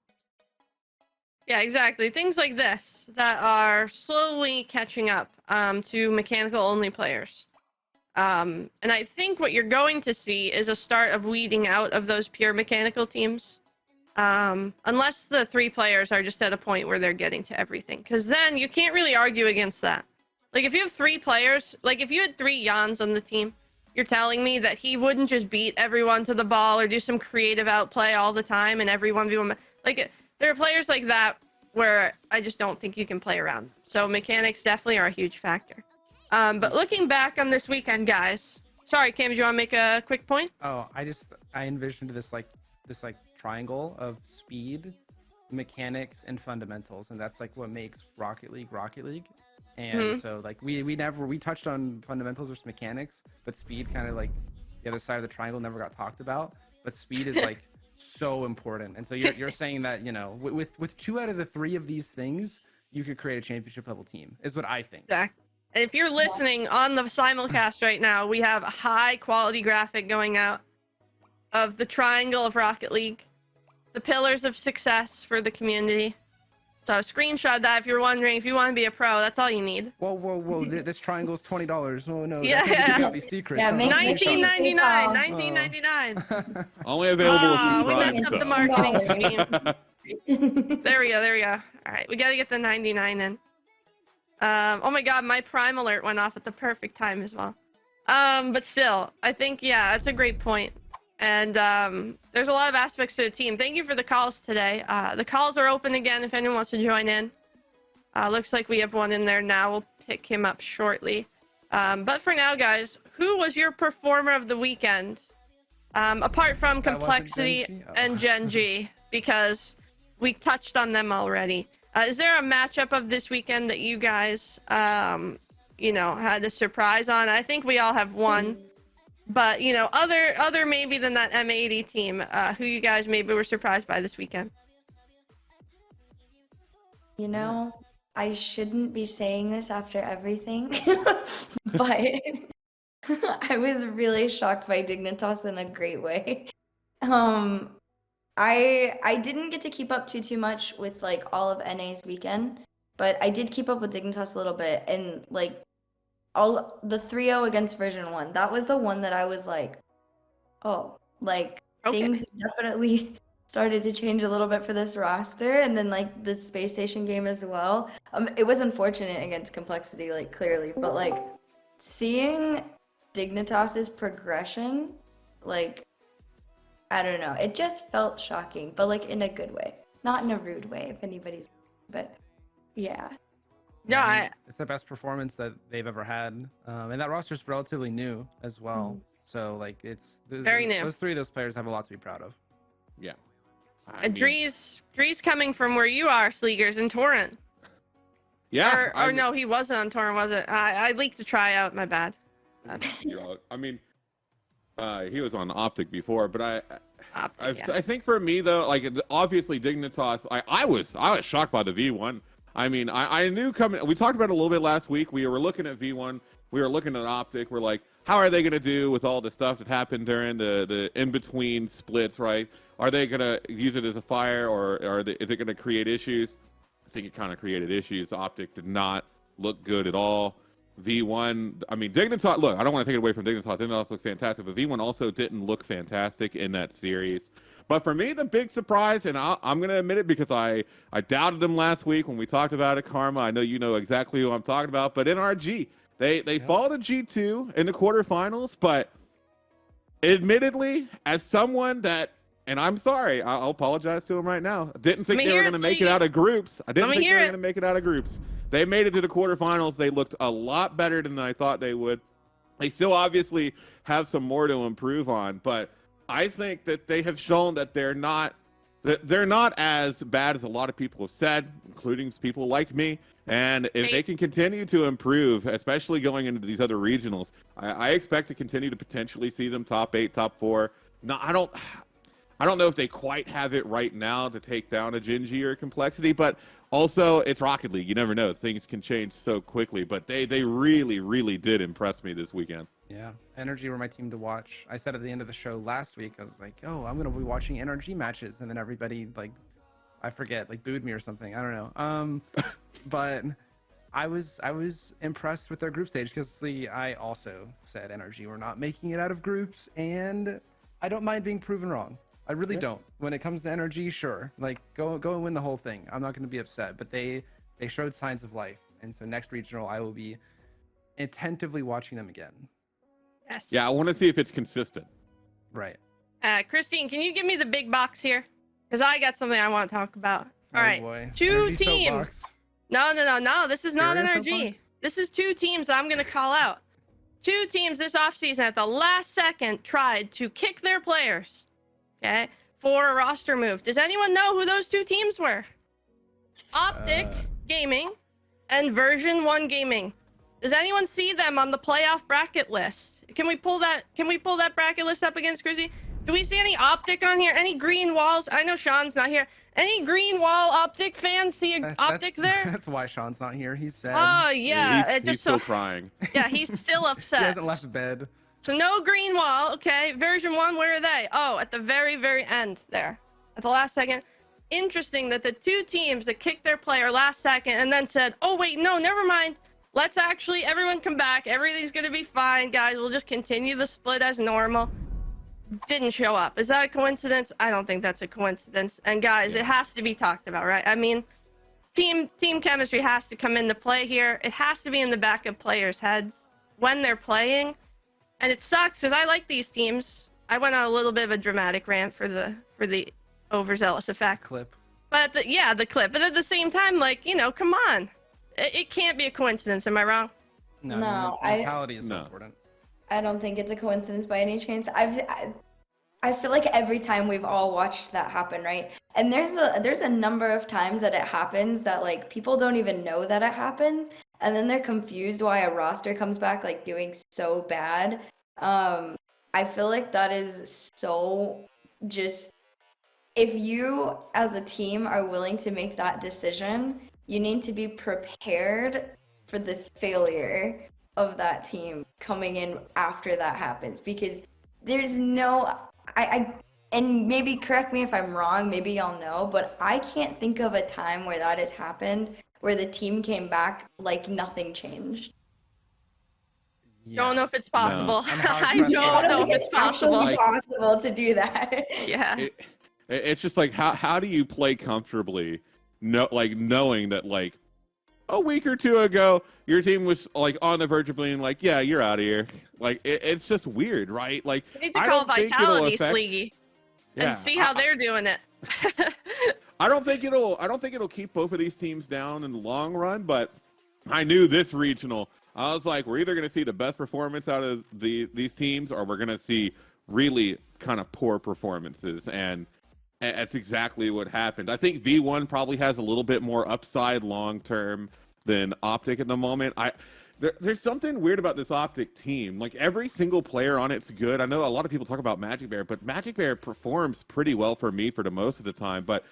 Yeah, exactly. Things like this that are slowly catching up to mechanical only players. And I think what you're going to see is a start of weeding out of those pure mechanical teams. Unless the 3 players are just at a point where they're getting to everything, because then you can't really argue against that. Like if you have 3 players, like if you had 3 Jans on the team, you're telling me that he wouldn't just beat everyone to the ball or do some creative outplay all the time and every 1v1. Like there are players like that where I just don't think you can play around. So mechanics definitely are a huge factor. But looking back on this weekend, guys, sorry, Cam, do you want to make a quick point? Oh, I envisioned this triangle of speed, mechanics, and fundamentals, and that's like what makes Rocket League. And so like we touched on fundamentals versus mechanics, but speed, kind of like the other side of the triangle, never got talked about. But speed is like so important, and so you're saying that, you know, with 2 out of the 3 of these things, you could create a championship level team, is what I think. Exactly. And if you're listening on the simulcast right now, we have a high quality graphic going out of the triangle of Rocket League, the pillars of success for the community. So screenshot that if you're wondering, if you want to be a pro, that's all you need. Whoa! This triangle is $20. Oh no! Yeah. Give out these secrets. Yeah, Oh, make $19.99. $19.99. $19.99. Only available if We you messed prime up the sub. marketing scheme. There we go. All right, we got to get the 99 in. Oh my god, my Prime alert went off at the perfect time as well. But still, I think, yeah, that's a great point. And there's a lot of aspects to the team. Thank you for the calls today. The calls are open again if anyone wants to join in. Looks like we have one in there now. We'll pick him up shortly. But for now, guys, who was your performer of the weekend? Apart from Complexity and Gen G, because we touched on them already. Is there a matchup of this weekend that you guys, you know, had a surprise on? I think we all have one. But, you know, other maybe than that M80 team, who you guys maybe were surprised by this weekend? You know, I shouldn't be saying this after everything, but I was really shocked by Dignitas in a great way. I didn't get to keep up too much with like all of NA's weekend, but I did keep up with Dignitas a little bit, and like all the 3-0 against version 1, that was the one that I was like, oh, like things definitely started to change a little bit for this roster, and then like the space station game as well. It was unfortunate against Complexity, like clearly, but like seeing Dignitas's progression, like I don't know, it just felt shocking, but like in a good way. not in a rude way, if anybody's, but yeah. No, I mean, it's the best performance that they've ever had, and that roster's relatively new as well. So like it's Very new. Those three of those players have a lot to be proud of. Yeah. Dree's coming from where you are, Sleegers, in Torrent. Yeah. Or no, he wasn't on Torrent, was it? I leaked the tryout. My bad. I mean, he was on Optic before, but Optic, I think for me though, like obviously Dignitas, I was shocked by the V1. I mean, I knew coming. We talked about it a little bit last week. We were looking at V1. We were looking at Optic. We're like, how are they going to do with all the stuff that happened during the in-between splits, right? Are they going to use it as a fire, or is it going to create issues? I think it kind of created issues. Optic did not look good at all. V1, I mean, Dignitas, look, I don't want to take it away from Dignitas. Dignitas looked fantastic, but V1 also didn't look fantastic in that series. But for me, the big surprise, and I'm going to admit it because I doubted them last week when we talked about it, Karma. I know you know exactly who I'm talking about, but NRG, they fall to G2 in the quarterfinals, but admittedly, as someone that, and I'm sorry, I'll apologize to them right now, didn't think they were going to make it out of groups. I didn't think they were going to make it out of groups. They made it to the quarterfinals. They looked a lot better than I thought they would. They still obviously have some more to improve on, but I think that they have shown that they're not as bad as a lot of people have said, including people like me. And if they can continue to improve, especially going into these other regionals, I expect to continue to potentially see them top 8, top 4. No, I don't know if they quite have it right now to take down a Gingy or a Complexity, but also it's Rocket League. You never know. Things can change so quickly, but they really, really did impress me this weekend. Yeah, NRG were my team to watch. I said at the end of the show last week, I was like, oh, I'm going to be watching NRG matches. And then everybody, like, I forget, like booed me or something. I don't know. But I was impressed with their group stage because I also said NRG were not making it out of groups. And I don't mind being proven wrong. I really don't. When it comes to NRG, sure. Like, go and win the whole thing. I'm not going to be upset. But they showed signs of life. And so next regional, I will be attentively watching them again. Yes. Yeah, I want to see if it's consistent. Right. Christine, can you give me the big box here? Because I got something I want to talk about. All right. Boy. Two NRG teams. soapbox. No. This is not Serious NRG. soapbox? This is two teams I'm going to call out. Two teams this offseason at the last second tried to kick their players, okay, for a roster move. Does anyone know who those two teams were? Optic Gaming and Version 1 Gaming. Does anyone see them on the playoff bracket list? Can we pull that bracket list up against Chrissy? Do we see any Optic on here? Any green walls? I know Sean's not here. Any green wall Optic fans see an Optic there? That's why Sean's not here. He's sad. Oh yeah, He's still crying. Yeah, he's still upset. He hasn't left bed. So no green wall, okay. Version 1, where are they? Oh, at the very, very end there. At the last second. Interesting that the two teams that kicked their player last second and then said, oh wait, no, never mind. Let's actually, everyone come back. Everything's going to be fine, guys. We'll just continue the split as normal. Didn't show up. Is that a coincidence? I don't think that's a coincidence. And guys, it has to be talked about, right? I mean, team chemistry has to come into play here. It has to be in the back of players' heads when they're playing. And it sucks because I like these teams. I went on a little bit of a dramatic rant for the overzealous effect. Clip. But the clip. But at the same time, like, you know, come on. It can't be a coincidence. Am I wrong? No, mentality is so important. I don't think it's a coincidence by any chance. I feel like every time we've all watched that happen, right? And there's a number of times that it happens that like people don't even know that it happens, and then they're confused why a roster comes back like doing so bad. I feel like that is so just, if you as a team are willing to make that decision, you need to be prepared for the failure of that team coming in after that happens, because there's no, and maybe correct me if I'm wrong, maybe y'all know, but I can't think of a time where that has happened, where the team came back like nothing changed. Yeah. Don't know if it's possible. No. I don't know if it's possible. Actually possible to do that. Yeah. It's just like, how do you play comfortably, knowing that like a week or two ago your team was like on the verge of being like, yeah, you're out of here. Like it's just weird, right? Like We need to call Vitality Sleegi and see how they're doing it. I don't think it'll keep both of these teams down in the long run, but I knew this regional. I was like, we're either going to see the best performance out of these teams, or we're going to see really kind of poor performances, and that's exactly what happened. I think V1 probably has a little bit more upside long term than Optic at the moment. There's something weird about this Optic team. Like, every single player on it's good. I know a lot of people talk about Magic Bear, but Magic Bear performs pretty well for me for the most of the time. But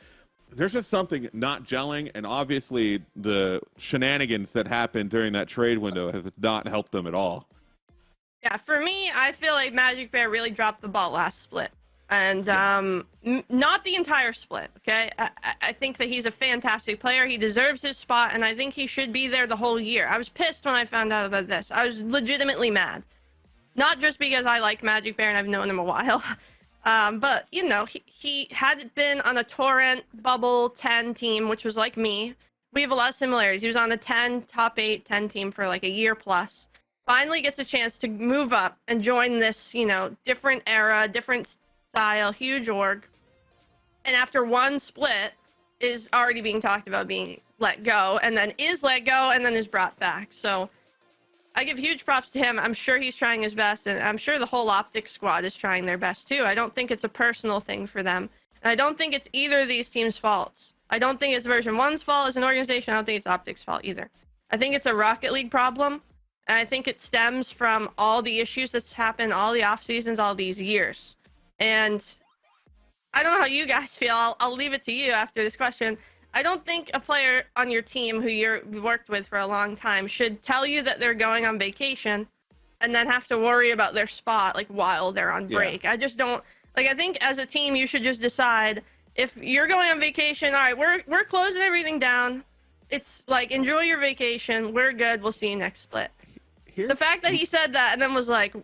there's just something not gelling, and obviously the shenanigans that happened during that trade window have not helped them at all. Yeah, for me, I feel like Magic Bear really dropped the ball last split. And not the entire split, okay? I think that he's a fantastic player. He deserves his spot, and I think he should be there the whole year. I was pissed when I found out about this. I was legitimately mad. Not just because I like Magic Bear and I've known him a while, but, you know, he had been on a Torrent Bubble 10 team, which was like me. We have a lot of similarities. He was on the 10, top 8, 10 team for like a year plus. Finally gets a chance to move up and join this, you know, different era, different style, huge org, and after one split is already being talked about being let go, and then is let go, and then is brought back. So I give huge props to him. I'm sure he's trying his best, and I'm sure the whole Optic squad is trying their best too. I don't think it's a personal thing for them, and I don't think it's either of these teams' faults. I don't think it's version 1's fault as an organization. I don't think it's Optic's fault either. I think it's a Rocket League problem, and I think it stems from all the issues that's happened, all the off seasons, all these years. And I don't know how you guys feel. I'll leave it to you after this question. I don't think a player on your team who you've worked with for a long time should tell you that they're going on vacation and then have to worry about their spot like while they're on break. I just don't like. I think as a team you should just decide if you're going on vacation. All right, we're closing everything down. It's like, enjoy your vacation. We're good. We'll see you next split. The fact that he said that and then was like,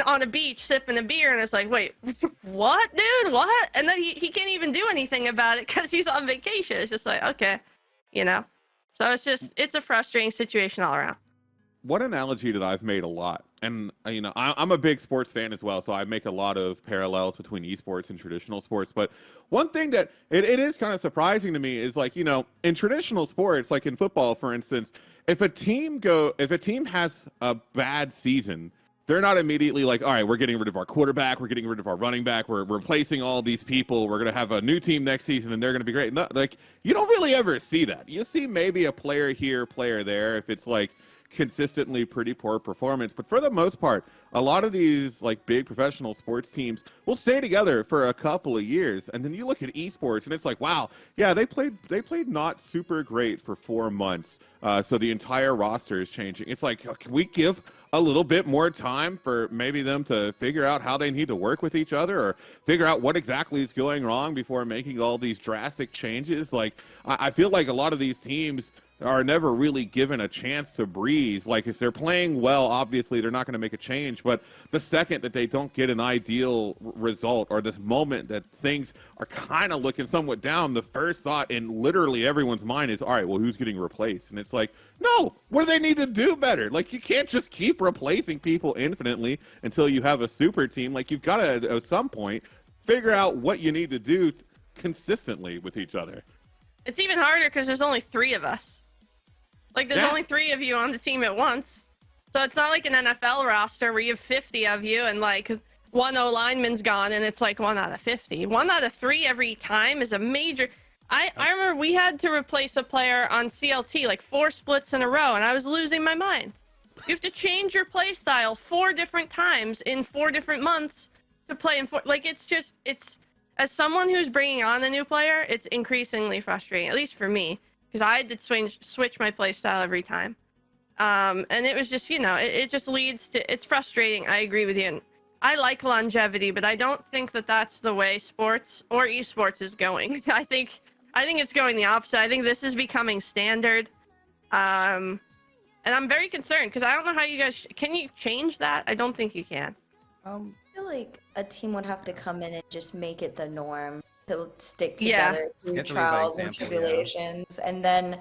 on a beach sipping a beer, and it's like, wait, what, dude, what? And then he can't even do anything about it because he's on vacation. It's just like, okay, you know. So it's a frustrating situation all around. One analogy that I've made a lot, and you know, I'm a big sports fan as well, so I make a lot of parallels between esports and traditional sports. But one thing that it is kind of surprising to me is, like, you know, in traditional sports, like in football, for instance, if a team has a bad season, they're not immediately like, all right, we're getting rid of our quarterback, we're getting rid of our running back, we're replacing all these people, we're going to have a new team next season, and they're going to be great. No, like, you don't really ever see that. You see maybe a player here, player there, if it's like consistently pretty poor performance. But for the most part, a lot of these like big professional sports teams will stay together for a couple of years, and then you look at esports and it's like, wow, yeah, they played not super great for 4 months, so the entire roster is changing. It's like, can we give a little bit more time for maybe them to figure out how they need to work with each other, or figure out what exactly is going wrong before making all these drastic changes? Like, I feel like a lot of these teams are never really given a chance to breathe. Like, if they're playing well, obviously they're not going to make a change, but the second that they don't get an ideal result, or this moment that things are kind of looking somewhat down, the first thought in literally everyone's mind is, all right, well, who's getting replaced? And it's like, no, what do they need to do better? Like, you can't just keep replacing people infinitely until you have a super team. Like, you've got to, at some point, figure out what you need to do consistently with each other. It's even harder because there's only 3 of us. Like, there's only 3 of you on the team at once. So it's not like an NFL roster where you have 50 of you and, like, 1 O-lineman's gone and it's like 1 out of 50. 1 out of 3 every time is a major... I remember we had to replace a player on CLT, like 4 splits in a row, and I was losing my mind. You have to change your play style 4 different times in 4 different months to play in 4... Like, it's just... As someone who's bringing on a new player, it's increasingly frustrating, at least for me, because I had to switch my play style every time. And it was just, you know, it just leads to... It's frustrating, I agree with you. And I like longevity, but I don't think that that's the way sports or esports is going. I think it's going the opposite. I think this is becoming standard. And I'm very concerned, because I don't know how you guys... Can you change that? I don't think you can. I feel like a team would have to come in and just make it the norm to stick together through trials and tribulations, and then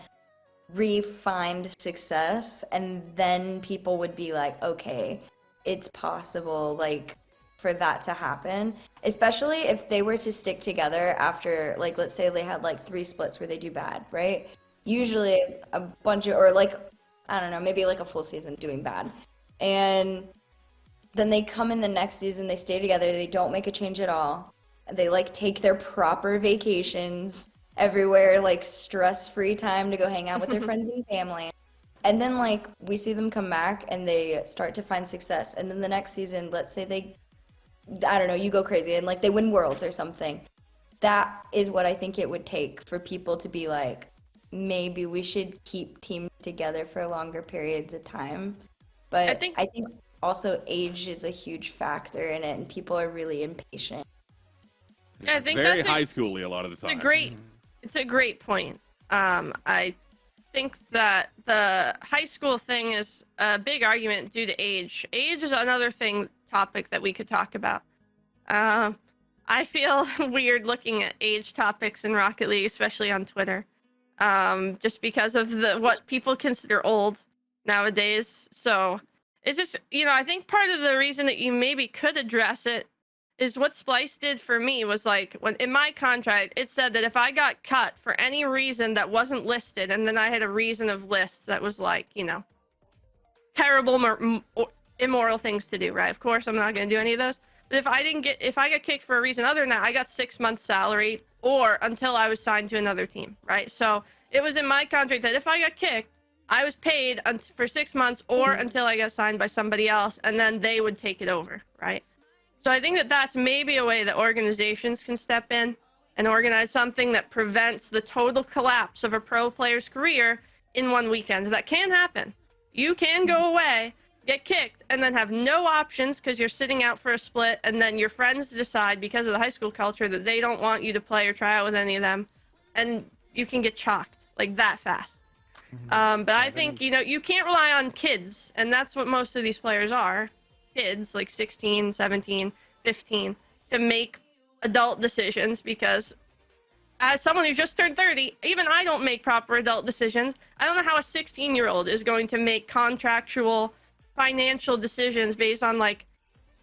re-find success, and then people would be like, okay, it's possible, like, for that to happen, especially if they were to stick together after, like, let's say they had like 3 splits where they do bad, right? Usually a bunch of, or like, I don't know, maybe like a full season doing bad. And then they come in the next season, they stay together, they don't make a change at all. They like take their proper vacations everywhere, like stress-free time to go hang out with their friends and family. And then like we see them come back and they start to find success. And then the next season, let's say they, I don't know, you go crazy and like they win worlds or something. That is what I think it would take for people to be like, maybe we should keep teams together for longer periods of time. But I think also age is a huge factor in it, and people are really impatient. Yeah, I think very that's high schooly a lot of the time. It's a great point. I think that the high school thing is a big argument due to age. Age is another topic that we could talk about. I feel weird looking at age topics in Rocket League, especially on Twitter, just because of what people consider old nowadays. So it's just, I think part of the reason that you maybe could address it is what Splice did for me was like, when in my contract, it said that if I got cut for any reason that wasn't listed, and then I had a reason of list that was like, terrible, immoral things to do, right? Of course, I'm not going to do any of those. But if I got kicked for a reason other than that, I got 6 months salary or until I was signed to another team, right? So it was in my contract that if I got kicked, I was paid for 6 months or until I got signed by somebody else, and then they would take it over, right? So I think that that's maybe a way that organizations can step in and organize something that prevents the total collapse of a pro player's career in one weekend. That can happen. You can go away, get kicked, and then have no options because you're sitting out for a split, and then your friends decide because of the high school culture that they don't want you to play or try out with any of them, and you can get chalked like that fast. But I think, you can't rely on kids, and that's what most of these players are. Kids, like 16, 17, 15, to make adult decisions, because as someone who just turned 30, even I don't make proper adult decisions. I don't know how a 16-year-old is going to make contractual financial decisions based on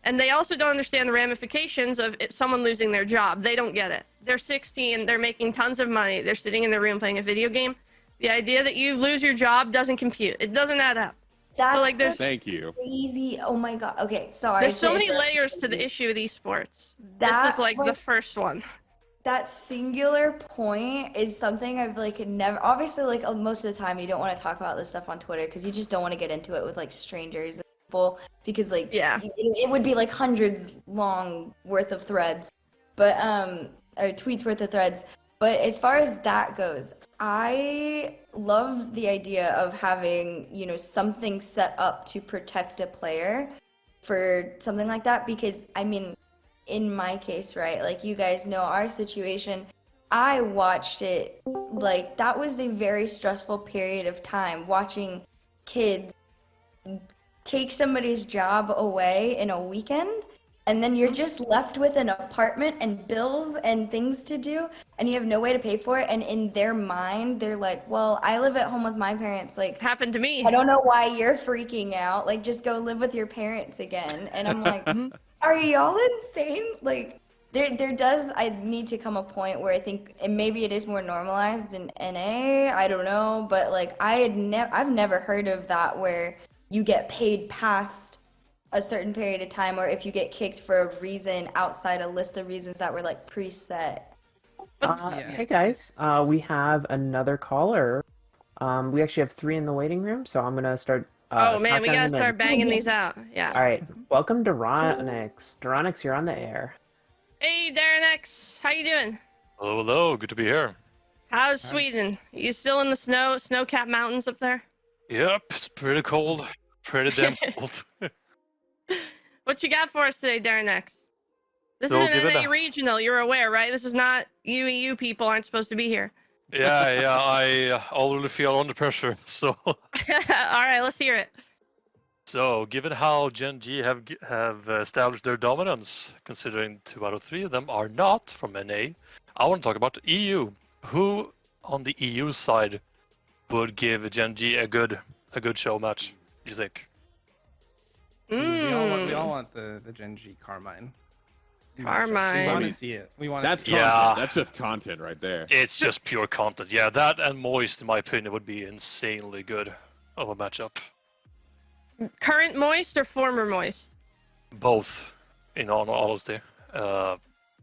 and they also don't understand the ramifications of someone losing their job. They don't get it. They're 16, they're making tons of money, they're sitting in their room playing a video game. The idea that you lose your job doesn't compute. It doesn't add up. That's thank you. Crazy. Oh my god. Okay, sorry. There's so many layers to the issue of esports. This is the first one. That singular point is something I've never. Obviously, most of the time you don't want to talk about this stuff on Twitter because you just don't want to get into it with strangers and people because it would be hundreds long worth of threads, but or tweets worth of threads. But as far as that goes, I love the idea of having, something set up to protect a player for something like that. Because, in my case, right, you guys know our situation, I watched it, that was a very stressful period of time, watching kids take somebody's job away in a weekend. And then you're just left with an apartment and bills and things to do, and you have no way to pay for it. And in their mind, they're like, well, I live at home with my parents. Happened to me. I don't know why you're freaking out. Just go live with your parents again. And I'm like, are y'all insane? I need to come a point where I think, and maybe it is more normalized in NA, I don't know. But I've never heard of that where you get paid past a certain period of time, or if you get kicked for a reason outside a list of reasons that were preset. Hey guys, we have another caller. We actually have 3 in the waiting room, so I'm gonna start. Oh man, we gotta start banging these out. Yeah. All right, welcome to Ronix. Ronix, you're on the air. Hey, Darren X, how you doing? Hello, good to be here. How's Sweden? You still in the snow-capped mountains up there? Yep, it's pretty cold, pretty damn cold. What you got for us today, Darren X? This So is an given NA the- regional, you're aware, right? This is not you people aren't supposed to be here. Yeah, I already feel under pressure. So, All right, let's hear it. given how Gen G have established their dominance, considering 2 out of 3 of them are not from NA, I want to talk about the EU. Who on the EU side would give Gen G a good show match? Do you think? We all all want the Gen G Carmine. Carmine. We want I mean, to see it. We want That's to see content. Yeah. That's just content right there. It's just pure content. Yeah, that and Moist, in my opinion, would be insanely good of a matchup. Current Moist or former Moist? Both, in all honesty. All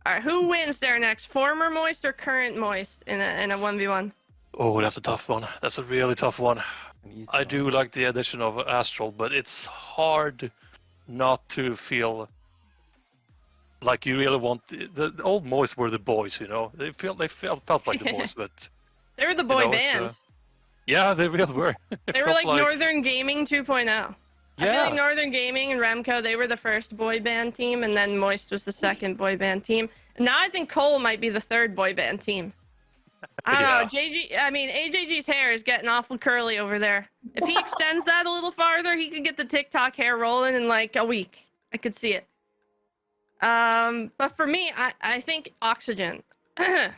right, who wins there next? Former Moist or current Moist in a 1v1? Oh, that's a tough one. That's a really tough one. an easy I one. do like the addition of Astral, but it's hard not to feel like you really want the old Moist were the boys, you know. They felt like the boys, but They were the boy know, it's, band. yeah, they really were. They were Felt like Northern Gaming 2.0. I feel Yeah. like Northern Gaming and Remco, they were the first boy band team, and then Moist was the second boy band team. Now I think Cole might be the third boy band team. I don't know. AJG's hair is getting awful curly over there. If he extends that a little farther, he could get the TikTok hair rolling in like a week. I could see it. But for me, I think Oxygen.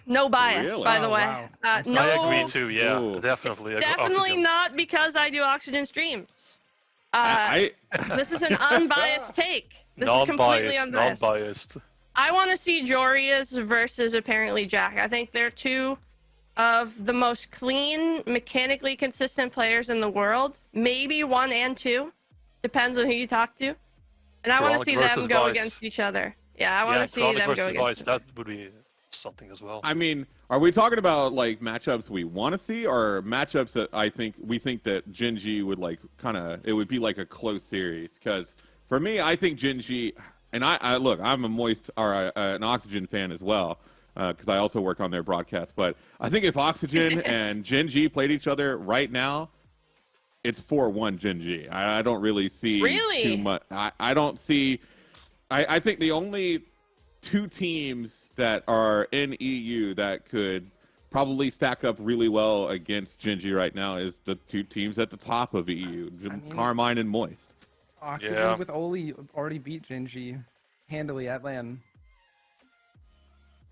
No bias, Really? by the Oh, way. wow. No, I agree too. Yeah, Ooh. definitely. definitely Oxygen. not because I do Oxygen streams. I This is an unbiased take. This is completely Non-biased. unbiased. Non-biased. I want to see Jorius versus apparently Jack. I think they're two of the most clean, mechanically consistent players in the world. Maybe 1 and 2. Depends on who you talk to. And I want to Kronovi see them versus go Vice. against each other. Yeah, I want Yeah, to see Kronovi them go versus against Vice. each other. That would be something as well. I mean, are we talking about like matchups we want to see, or matchups that we think that Gen G would like it would be like a close series? Because for me, I think Gen G, and I look, I'm a Moist or an Oxygen fan as well, because I also work on their broadcast. But I think if Oxygen and Gen G played each other right now, it's 4-1 Gen G. I don't really see too much. I don't see. I think the only two teams that are in EU that could probably stack up really well against Gen G right now is the two teams at the top of EU, Carmine and Moist. Oxygen Yeah. with Oli already beat Gen G handily at LAN.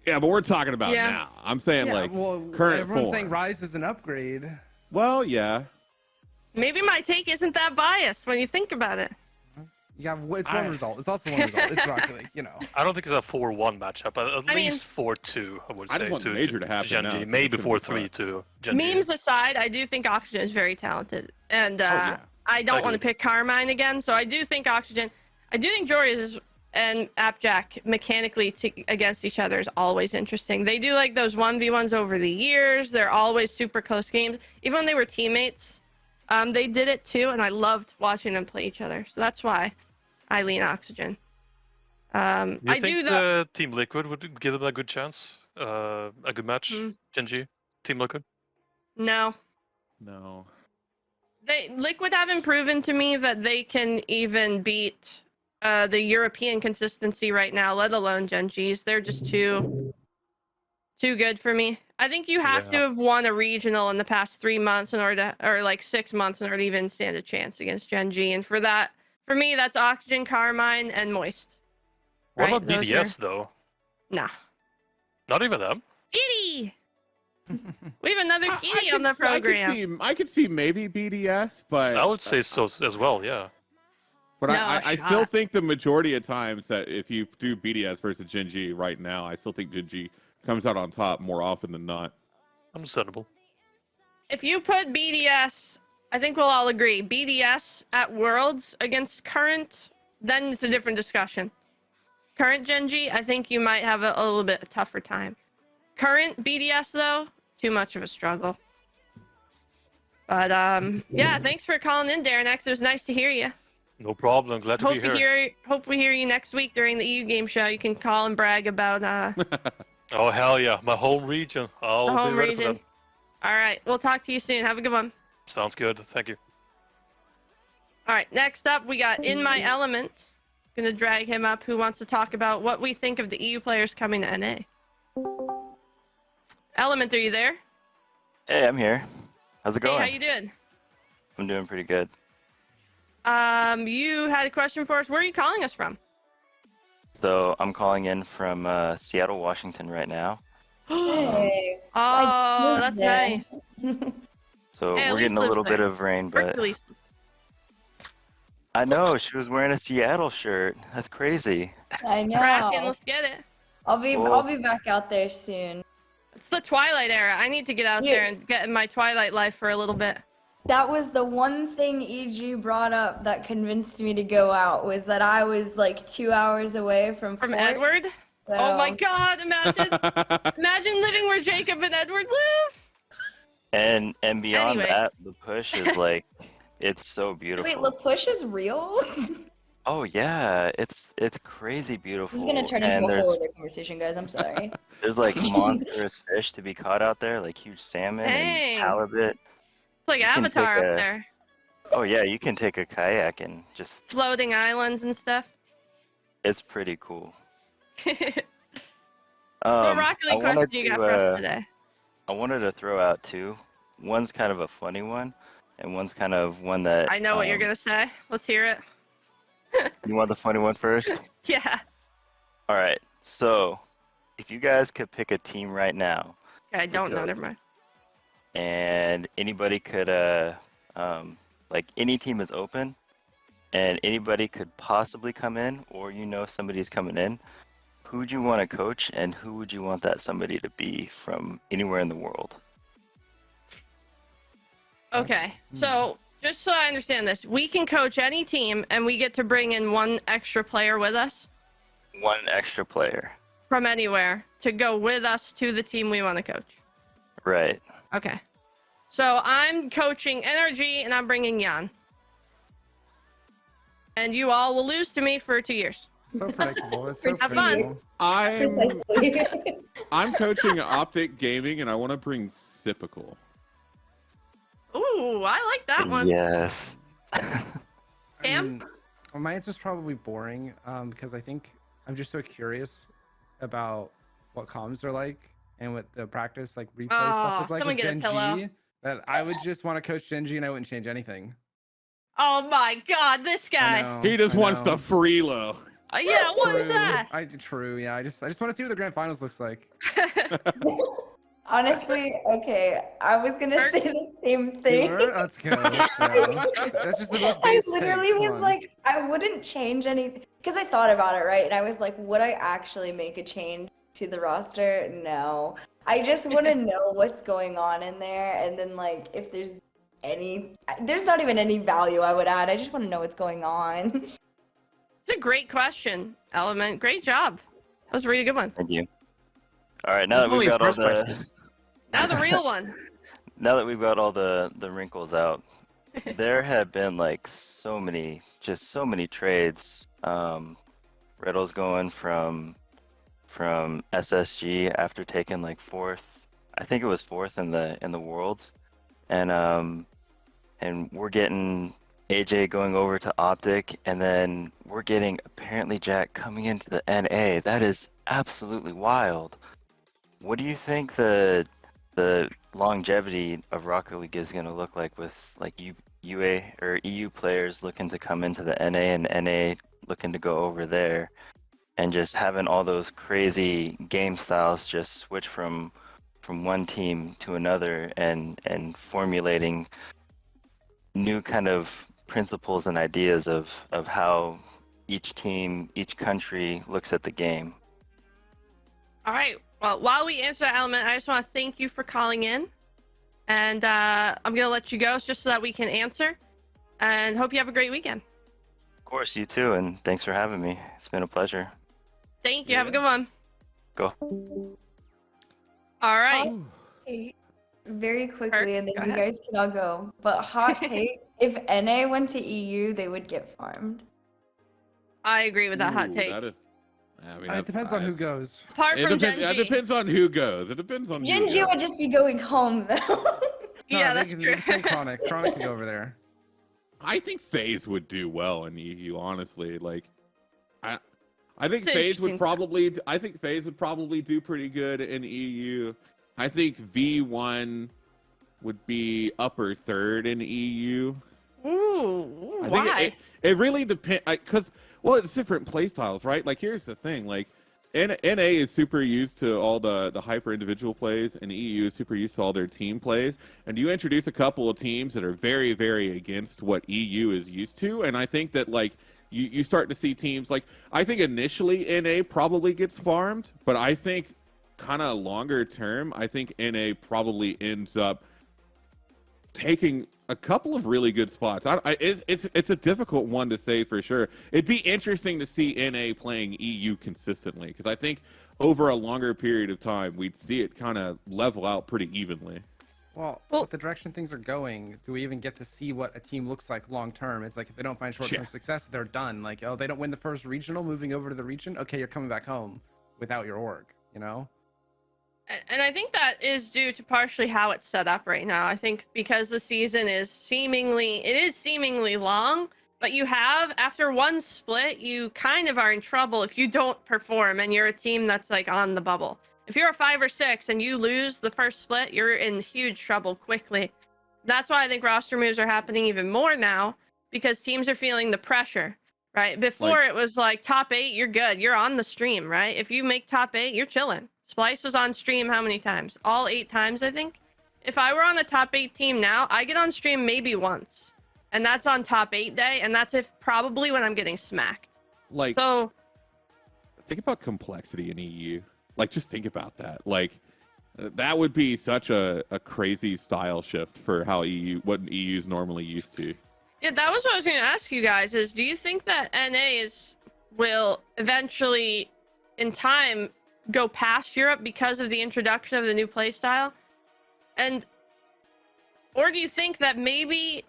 Yeah, but we're talking about Yeah. now. I'm saying current everyone's form. saying Rise is an upgrade. Well, yeah. Maybe my take isn't that biased when you think about it. You have it's one result. It's also one result. It's Rocket League, you know. I don't think it's a 4-1 matchup. At I mean- least 4-2, I would I just say. want the major to happen Gen now, G. 'cause Maybe it's gonna be 4-3 to Gen G. Memes aside, I do think Oxygen is very talented. And yeah. I don't I want to agree. pick Carmine again, so I do think Oxygen. I do think Jorius and Appjack mechanically against each other is always interesting. They do like those 1v1s over the years. They're always super close games. Even when they were teammates, they did it too, and I loved watching them play each other. So that's why I lean Oxygen. You I think do though. Team Liquid would give them a good chance? A good match? Gen G? Team Liquid? No. No. Liquid haven't proven to me that they can even beat the European consistency right now, let alone Gen G's. They're just too good for me. I think you have to Yeah. have won a regional in the past 3 months in order to, or like 6 months in order to even stand a chance against Gen G. And for me, that's Oxygen, Carmine, and Moist. What Right, about those BDS, though? Nah. Not even them? Giddy! We have another Giddy on the I program. could see maybe BDS, but I would say so as well, yeah. But No, I still shot. think the majority of times that if you do BDS versus Gen G right now, I still think Gen G comes out on top more often than not. Understandable. If you put BDS, I think we'll all agree, BDS at Worlds against current, then it's a different discussion. Current Gen G, I think you might have a little bit tougher time. Current BDS, though, too much of a struggle. But, yeah, thanks for calling in, Darren X. It was nice to hear you. No problem. Glad to Hope be here. Hope we hear you next week during the EU game show. You can call and brag about Oh, hell yeah. My home region. I'll the home be ready for region. them. All right, we'll talk to you soon. Have a good one. Sounds good. Thank you. All right, next up, we got In My Element. Gonna drag him up, who wants to talk about what we think of the EU players coming to NA. Element, are you there? Hey, I'm here. How's it going? Hey, how you doing? I'm doing pretty good. You had a question for us. Where are you calling us from? So I'm calling in from Seattle, Washington right now. Hey, Oh, that's there. nice. So Hey, at we're least getting a lives little bit there. of rain, but Herculyse. I know she was wearing a Seattle shirt. That's crazy. I Kraken, know. let's get it. I'll Well- be back out there soon. It's the Twilight era. I need to get out Yeah. there and get in my Twilight life for a little bit. That was the one thing EG brought up that convinced me to go out, was that I was like 2 hours away from From Fort, Edward? Oh my so- God! Imagine living where Jacob and Edward live. And beyond Anyway. that, the push is like, it's so beautiful. Wait, La Push is real? Oh yeah, it's crazy beautiful. This is gonna turn and into a there's, whole other conversation, guys. I'm sorry. There's like monstrous fish to be caught out there, like huge salmon Dang. and halibut. It's like You can Avatar take up a- there. Oh yeah, you can take a kayak and just, Floating islands and stuff. it's pretty cool. What Um, Rocket I League question wanted do you got to, for us today? I wanted to throw out two. One's kind of a funny one, and one's kind of one that I know what you're gonna say. Let's hear it. You want the funny one first? Yeah. All right. So, if you guys could pick a team right now, I don't know. go. Never mind. and anybody could, like any team is open, and anybody could possibly come in, or somebody's coming in. Who would you want to coach, and who would you want that somebody to be from anywhere in the world? Okay. So just so I understand this, we can coach any team, and we get to bring in one extra player with us One extra player. from anywhere to go with us to the team we want to coach. Right. Okay. So I'm coaching NRG, and I'm bringing Jan. And you all will lose to me for 2 years. So predictable. It's so Have fun. predictable. Precisely. I'm coaching Optic Gaming, and I want to bring Sipical. Ooh, I like that one. Yes. I Cam? mean, well, my answer's probably boring because I think I'm just so curious about what comms are like and what the practice like replay stuff Oh, is like someone with get a Gen pillow. G. That I would just want to coach Gen G and I wouldn't change anything. Oh my God, this I guy. know, He just I wants know. to freelo. Yeah, what is True. that? True. Yeah, I just want to see what the grand finals looks like. Honestly, okay, I was gonna say the same You thing. were? Let's go. Let's go. That's just the most I basic literally take, come was on. like, I wouldn't change anything because I thought about it, right? And I was like, would I actually make a change to the roster? No. I just want to know what's going on in there, and then like if there's not even any value I would add. I just want to know what's going on. It's a great question, Element. Great job. That was a really good one. Thank you. All right, now That's that we've only his got all first the question. Now the real one. now that we've got all the wrinkles out, there have been like so many trades. Riddle's going from SSG after taking like fourth. I think it was fourth in the worlds, and we're getting AJ going over to Optic, and then we're getting apparently Jack coming into the NA. That is absolutely wild. What do you think the longevity of Rocket League is going to look like with like UA or EU players looking to come into the NA and NA looking to go over there, and just having all those crazy game styles just switch from one team to another, and formulating new kind of principles and ideas of how each team, each country looks at the game. All right. Well, while we answer that, Element, I just want to thank you for calling in. And I'm going to let you go just so that we can answer. And hope you have a great weekend. Of course, you too, and thanks for having me. It's been a pleasure. Thank you. Have a good one. Go. All right. Hey, very Kurt, quickly, and then go you ahead. guys can all go. But hot take: if NA went to EU, they would get farmed. I agree with that hot Ooh, take. That is, I mean, It that's depends on who nice. goes. Apart It from depends, Gen it G. depends on who goes. It depends on Gen who G goes. would just be going home though. Yeah, No, that's they true. can send Chronic. Chronic can go over there. I think FaZe would do well in EU. Honestly, like, I think It's FaZe would interesting. probably. I think FaZe would probably do pretty good in EU. I think V1 would be upper third in EU. Ooh, I why? think it really depends, because well, it's different play styles, right? Like, here's the thing, like NA is super used to all the hyper individual plays, and EU is super used to all their team plays. And you introduce a couple of teams that are very, very against what EU is used to, and I think that like you start to see teams like, I think initially NA probably gets farmed, but I think kind of longer term, I think NA probably ends up taking a couple of really good spots. It's a difficult one to say for sure. It'd be interesting to see NA playing EU consistently, because I think over a longer period of time, we'd see it kind of level out pretty evenly. Well, with the direction things are going, do we even get to see what a team looks like long term? It's like if they don't find short-term success, they're done. Like, oh, they don't win the first regional, moving over to the region. Okay, you're coming back home without your org, you know? And I think that is due to partially how it's set up right now. I think because the season is seemingly long, but you have, after one split, you kind of are in trouble if you don't perform and you're a team that's like on the bubble. If you're a 5 or 6 and you lose the first split, you're in huge trouble quickly. That's why I think roster moves are happening even more now, because teams are feeling the pressure, right? Before it was like top 8, you're good. You're on the stream, right? If you make top 8, you're chilling. Splice was on stream how many times? All 8 times, I think. If I were on a top 8 team now, I get on stream maybe once. And that's on top 8 day, and that's if probably when I'm getting smacked. Like, so think about complexity in EU. Like, just think about that. Like, that would be such a crazy style shift for how what EU is normally used to. Yeah, that was what I was going to ask you guys, is do you think that NA will eventually, in time, go past Europe because of the introduction of the new playstyle? Or do you think that maybe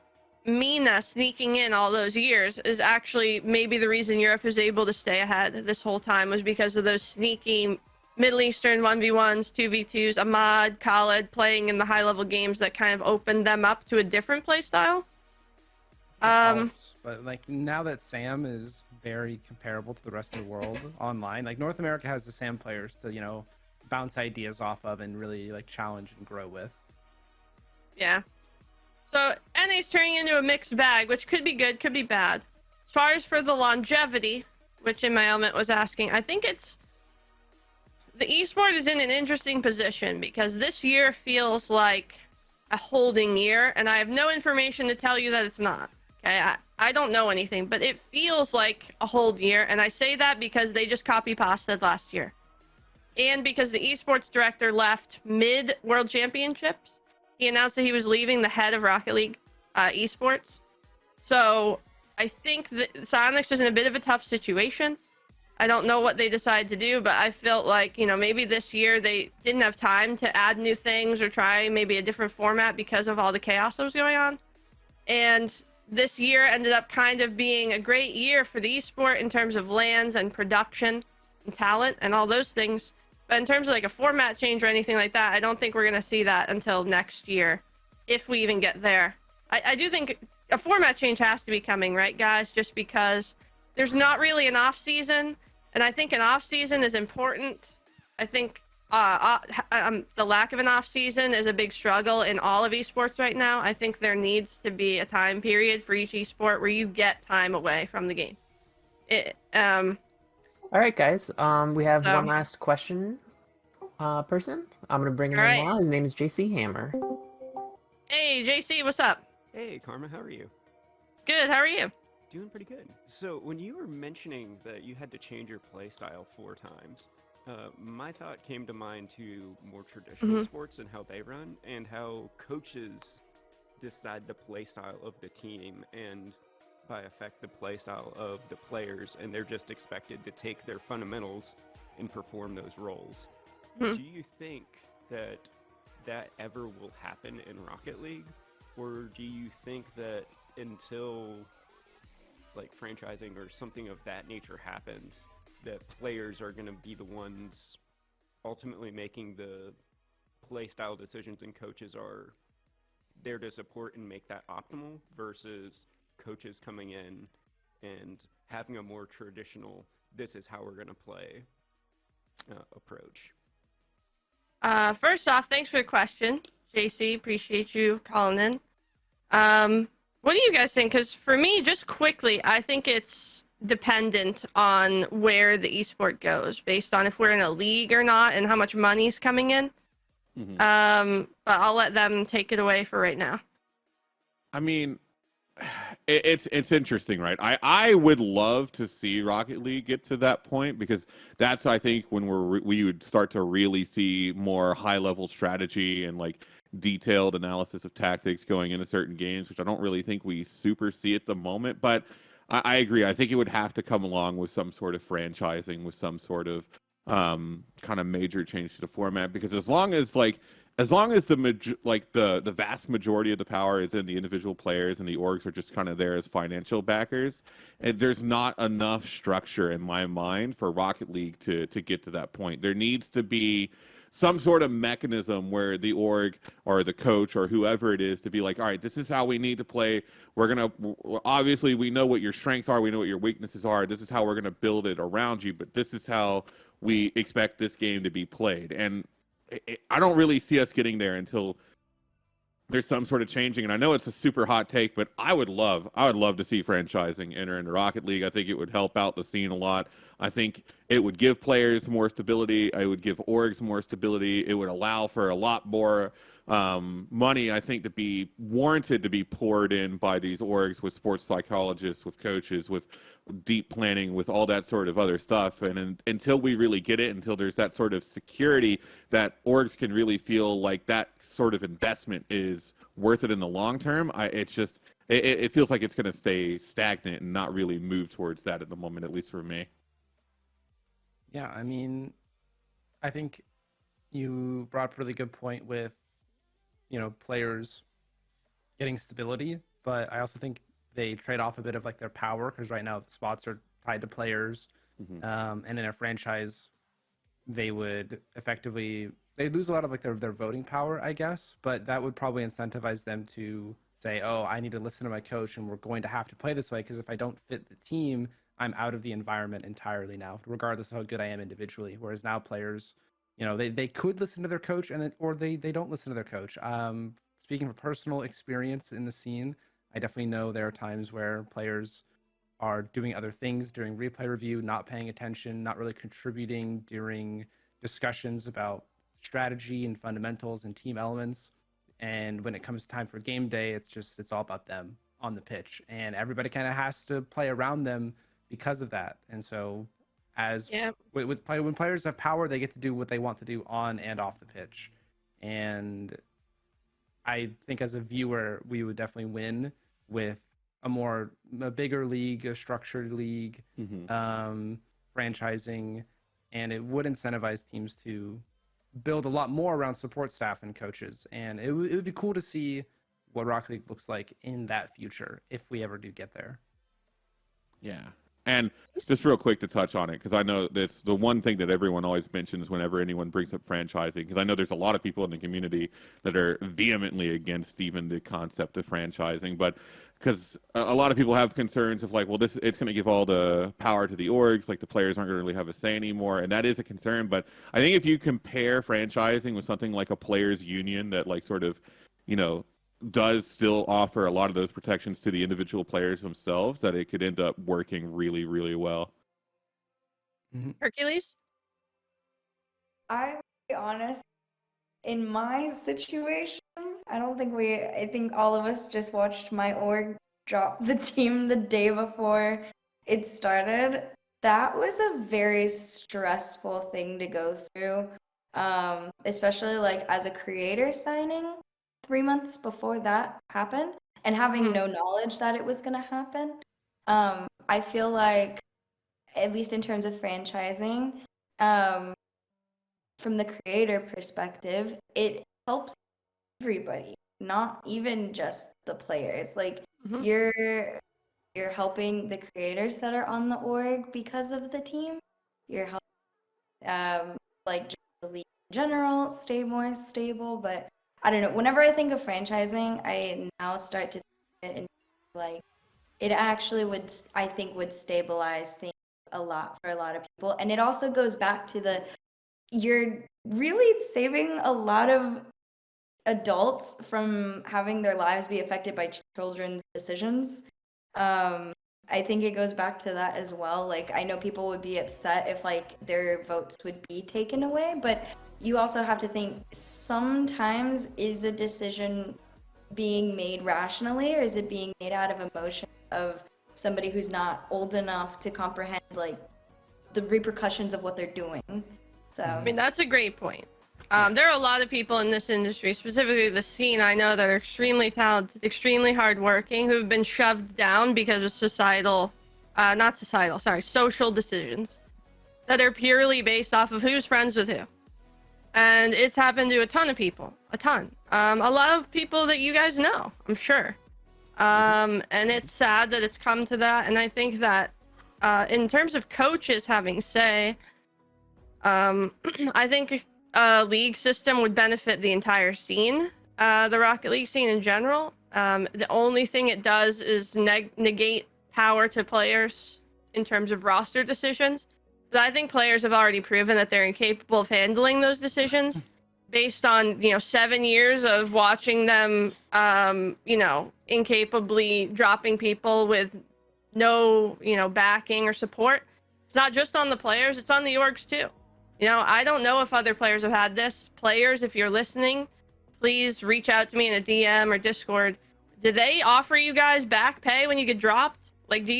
Mina sneaking in all those years is actually maybe the reason Europe was able to stay ahead this whole time, was because of those sneaky Middle Eastern 1v1s, 2v2s, Ahmad, Khaled playing in the high-level games that kind of opened them up to a different playstyle? But like now that Sam is very comparable to the rest of the world online, like North America has the Sam players to, you know, bounce ideas off of and really like challenge and grow with. Yeah. So NA's turning into a mixed bag, which could be good, could be bad. As far as for the longevity, which in my element was asking, I think it's the esport is in an interesting position because this year feels like a holding year, and I have no information to tell you that it's not. Okay, I don't know anything, but it feels like a hold year, and I say that because they just copy-pasted last year. And because the esports director left mid-World Championships. He announced that he was leaving the head of Rocket League esports. So I think that Sonics is in a bit of a tough situation. I don't know what they decide to do, but I felt like, you know, maybe this year they didn't have time to add new things or try maybe a different format because of all the chaos that was going on. And this year ended up kind of being a great year for the esport in terms of lands and production and talent and all those things. But in terms of like a format change or anything like that, I don't think we're going to see that until next year, if we even get there. I do think a format change has to be coming, right, guys? Just because there's not really an off season. And I think an off season is important. I think the lack of an off season is a big struggle in all of esports right now. I think there needs to be a time period for each esport where you get time away from the game. All right, guys. We have one last question person. I'm going to bring him in now. His name is JC Hammer. Hey, JC, what's up? Hey, Karma, how are you? Good, how are you? Doing pretty good. So, when you were mentioning that you had to change your playstyle 4 times, my thought came to mind to more traditional sports and how they run, and how coaches decide the playstyle of the team, and by effect, the playstyle of the players, and they're just expected to take their fundamentals and perform those roles. Do you think that that ever will happen in Rocket League? Or do you think that until like franchising or something of that nature happens, that players are going to be the ones ultimately making the play style decisions, and coaches are there to support and make that optimal, versus coaches coming in and having a more traditional, this is how we're going to play approach? First off, thanks for the question, JC. Appreciate you calling in. What do you guys think? Because for me, just quickly, I think it's dependent on where the esport goes, based on if we're in a league or not and how much money's coming in. But I'll let them take it away for right now. I mean, it's interesting, right? I would love to see Rocket League get to that point, because that's, I think, when we would start to really see more high level strategy and like detailed analysis of tactics going into certain games, which I don't really think we super see at the moment. But I agree. I think it would have to come along with some sort of franchising, with some sort of kind of major change to the format, because as long as the vast majority of the power is in the individual players and the orgs are just kind of there as financial backers, and there's not enough structure in my mind for Rocket League to get to that point. There needs to be some sort of mechanism where the org or the coach or whoever it is to be like, all right, this is how we need to play. Obviously we know what your strengths are, we know what your weaknesses are. This is how we're going to build it around you, but this is how we expect this game to be played. And I don't really see us getting there until there's some sort of changing. And I know it's a super hot take, but I would love to see franchising enter into Rocket League. I think it would help out the scene a lot. I think it would give players more stability. It would give orgs more stability. It would allow for a lot more money, I think, to be warranted to be poured in by these orgs, with sports psychologists, with coaches, with deep planning, with all that sort of other stuff. And until we really get it, until there's that sort of security that orgs can really feel like that sort of investment is worth it in the long term, it feels like it's going to stay stagnant and not really move towards that at the moment, at least for me. Yeah, I mean, I think you brought up a really good point with, players getting stability, but I also think they trade off a bit of like their power, because right now the spots are tied to players. And in a franchise, they would they'd lose a lot of like their voting power, I guess, but that would probably incentivize them to say, oh, I need to listen to my coach and we're going to have to play this way, because if I don't fit the team, I'm out of the environment entirely now, regardless of how good I am individually. Whereas now players, they could listen to their coach, or they don't listen to their coach. Speaking from personal experience in the scene, I definitely know there are times where players are doing other things during replay review, not paying attention, not really contributing during discussions about strategy and fundamentals and team elements. And when it comes time for game day, it's all about them on the pitch, and everybody kind of has to play around them because of that. And so when players have power, they get to do what they want to do on and off the pitch. And I think as a viewer, we would definitely win with a bigger league, a structured league, franchising, and it would incentivize teams to build a lot more around support staff and coaches. And it would be cool to see what Rocket League looks like in that future, if we ever do get there. Yeah. And just real quick to touch on it, because I know that's the one thing that everyone always mentions whenever anyone brings up franchising, because I know there's a lot of people in the community that are vehemently against even the concept of franchising, but because a lot of people have concerns of like, well, it's going to give all the power to the orgs, like the players aren't going to really have a say anymore, and that is a concern. But I think if you compare franchising with something like a players union that like sort of, does still offer a lot of those protections to the individual players themselves, that it could end up working really, really well. Hercules? I'm be honest, in my situation, I think all of us just watched my org drop the team the day before it started. That was a very stressful thing to go through, especially like as a creator signing 3 months before that happened and having no knowledge that it was going to happen. I feel like, at least in terms of franchising, from the creator perspective, it helps everybody, not even just the players. Like you're helping the creators that are on the org because of the team. You're helping like just the league in general stay more stable. But I don't know, whenever I think of franchising, I now start to think it in like it actually would stabilize things a lot for a lot of people. And it also goes back to you're really saving a lot of adults from having their lives be affected by children's decisions. I think it goes back to that as well. Like, I know people would be upset if like their votes would be taken away, but you also have to think sometimes is a decision being made rationally, or is it being made out of emotion of somebody who's not old enough to comprehend like the repercussions of what they're doing? So I mean, that's a great point. There are a lot of people in this industry, specifically the scene I know, that are extremely talented, extremely hardworking, who've been shoved down because of social decisions that are purely based off of who's friends with who. And it's happened to a ton of people, a ton. A lot of people that you guys know, I'm sure. And it's sad that it's come to that. And I think that in terms of coaches having say, I think a league system would benefit the entire scene, the Rocket League scene in general. The only thing it does is negate power to players in terms of roster decisions. But I think players have already proven that they're incapable of handling those decisions based on, 7 years of watching them, incapably dropping people with no, backing or support. It's not just on the players, it's on the orgs too. I don't know if other players have had this. Players, if you're listening, please reach out to me in a DM or Discord. Did they offer you guys back pay when you get dropped? Like, did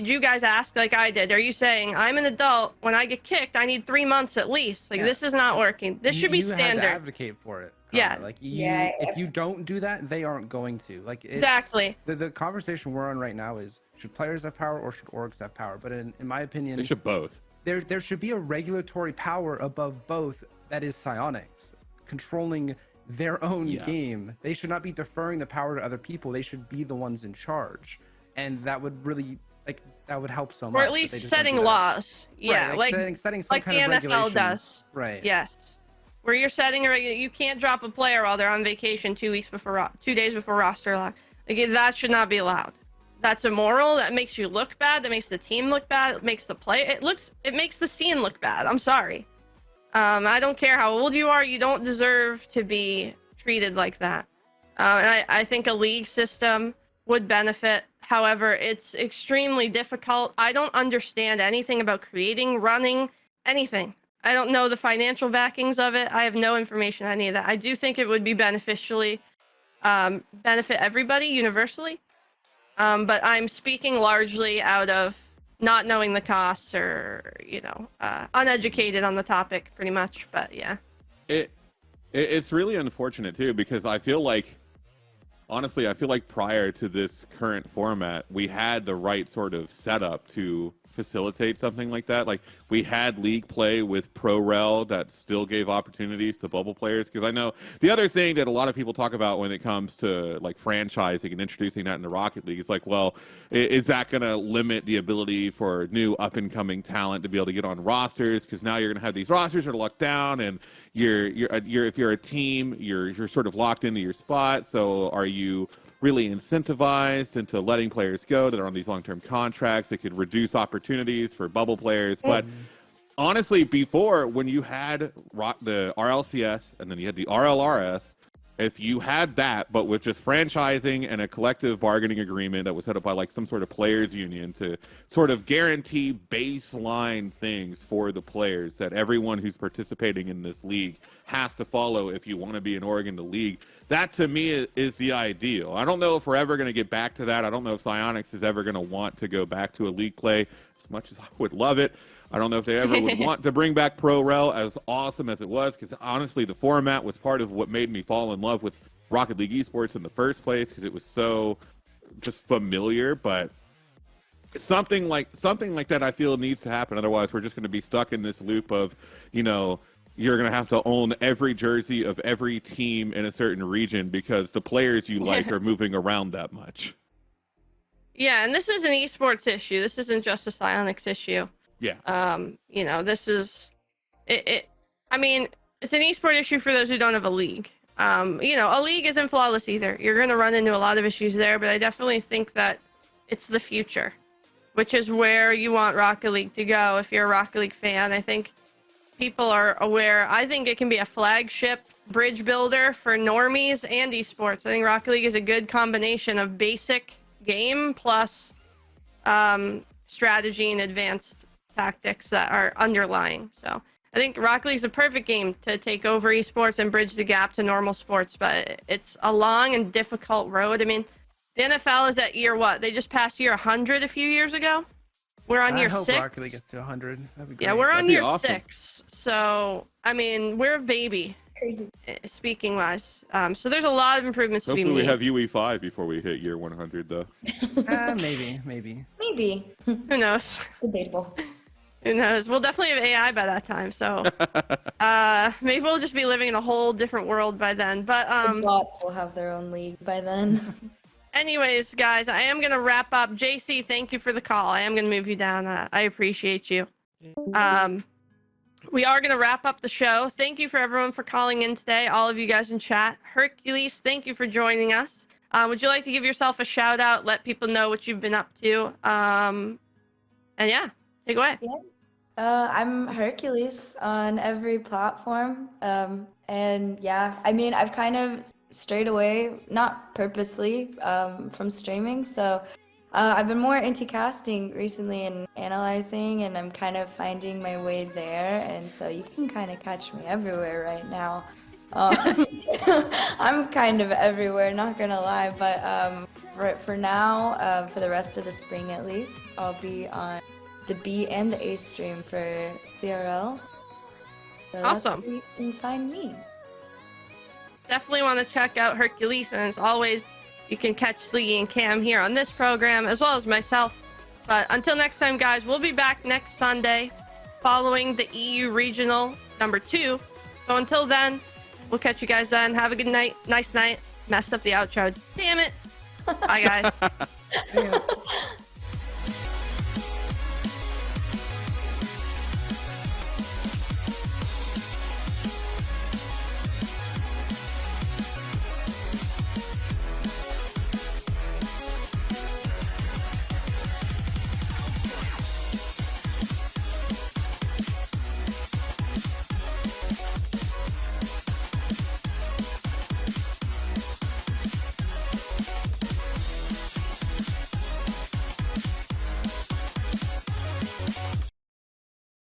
you guys ask like I did? Are you saying, I'm an adult, when I get kicked, I need 3 months at least? Like, this is not working. This should be You standard. had to advocate for it. Yeah. Like, if you don't do that, they aren't going to. Like, Exactly. The conversation we're on right now is, should players have power or should orgs have power? But in my opinion, They should both. There should be a regulatory power above both that is Psyonix, controlling their own game. They should not be deferring the power to other people. They should be the ones in charge. And that would really, that would help so much. Or at least setting laws. Yeah, right, like setting some like kind the of NFL regulations. does. Right. Yes. Where you're setting you can't drop a player while they're on vacation 2 days before roster lock. Like, that should not be allowed. That's immoral. That makes you look bad. That makes the team look bad. It makes the it makes the scene look bad. I'm sorry. I don't care how old you are. You don't deserve to be treated like that. And I think a league system would benefit. However, it's extremely difficult. I don't understand anything about creating, running, anything. I don't know the financial backings of it. I have no information on any of that. I do think it would be benefit everybody universally. But I'm speaking largely out of not knowing the costs or, uneducated on the topic pretty much. But yeah. It's really unfortunate too, because I feel like, honestly, prior to this current format, we had the right sort of setup to facilitate something like that. Like, we had league play with ProRel that still gave opportunities to bubble players. Because I know the other thing that a lot of people talk about when it comes to like franchising and introducing that into Rocket League is like, well, is that going to limit the ability for new up and coming talent to be able to get on rosters? Because now you're going to have these rosters that are locked down, and you're if you're a team, you're sort of locked into your spot. So are you really incentivized into letting players go that are on these long-term contracts? It could reduce opportunities for bubble players. But honestly, before, when you had the RLCS and then you had the RLRS, if you had that, but with just franchising and a collective bargaining agreement that was set up by like some sort of players union to sort of guarantee baseline things for the players that everyone who's participating in this league has to follow if you want to be an org in the league, that to me is the ideal. I don't know if we're ever going to get back to that. I don't know if Psyonix is ever going to want to go back to a league play as much as I would love it. I don't know if they ever would want to bring back ProRel, as awesome as it was, because honestly, the format was part of what made me fall in love with Rocket League esports in the first place, because it was so just familiar. But something like that, I feel, needs to happen. Otherwise, we're just going to be stuck in this loop of, you're going to have to own every jersey of every team in a certain region because the players you like are moving around that much. Yeah, and this is an esports issue. This isn't just a Psyonix issue. Yeah. This is it. I mean, it's an esport issue for those who don't have a league. A league isn't flawless either. You're going to run into a lot of issues there, but I definitely think that it's the future, which is where you want Rocket League to go. If you're a Rocket League fan, I think people are aware. I think it can be a flagship bridge builder for normies and esports. I think Rocket League is a good combination of basic game plus strategy and advanced tactics that are underlying. So I think Rocket League is a perfect game to take over esports and bridge the gap to normal sports, but it's a long and difficult road. I mean, the NFL is at year what? They just passed year 100 a few years ago. We're on year I hope 6. Rocket League gets to 100. That'd be great. Yeah, we're on That'd be year awesome. 6. So, I mean, we're a baby, Crazy. speaking wise. So there's a lot of improvements to be Hopefully made. we have UE5 before we hit year 100, though. Maybe. Maybe. Who knows? Debatable. Who knows? We'll definitely have AI by that time. So maybe we'll just be living in a whole different world by then. But The bots will have their own league by then. anyways, guys, I am going to wrap up. JC, thank you for the call. I am going to move you down. I appreciate you. We are going to wrap up the show. Thank you for everyone for calling in today, all of you guys in chat. Hercules, thank you for joining us. Would you like to give yourself a shout out, let people know what you've been up to? And yeah, take away. I'm Hercules on every platform. And yeah, I mean, I've kind of strayed away, not purposely, from streaming. So I've been more into casting recently and analyzing, and I'm kind of finding my way there. And so you can kind of catch me everywhere right now. I'm kind of everywhere, not gonna lie. But for now, for the rest of the spring at least, I'll be on the B and the A stream for CRL. So that's Awesome. where you can find me. Definitely want to check out Hercules, and as always, you can catch Sleegi and Cam here on this program, as well as myself. But until next time, guys, we'll be back next Sunday following the EU Regional number 2. So until then, we'll catch you guys then. Have a good night. Nice night. Messed up the outro. Damn it. Bye, guys.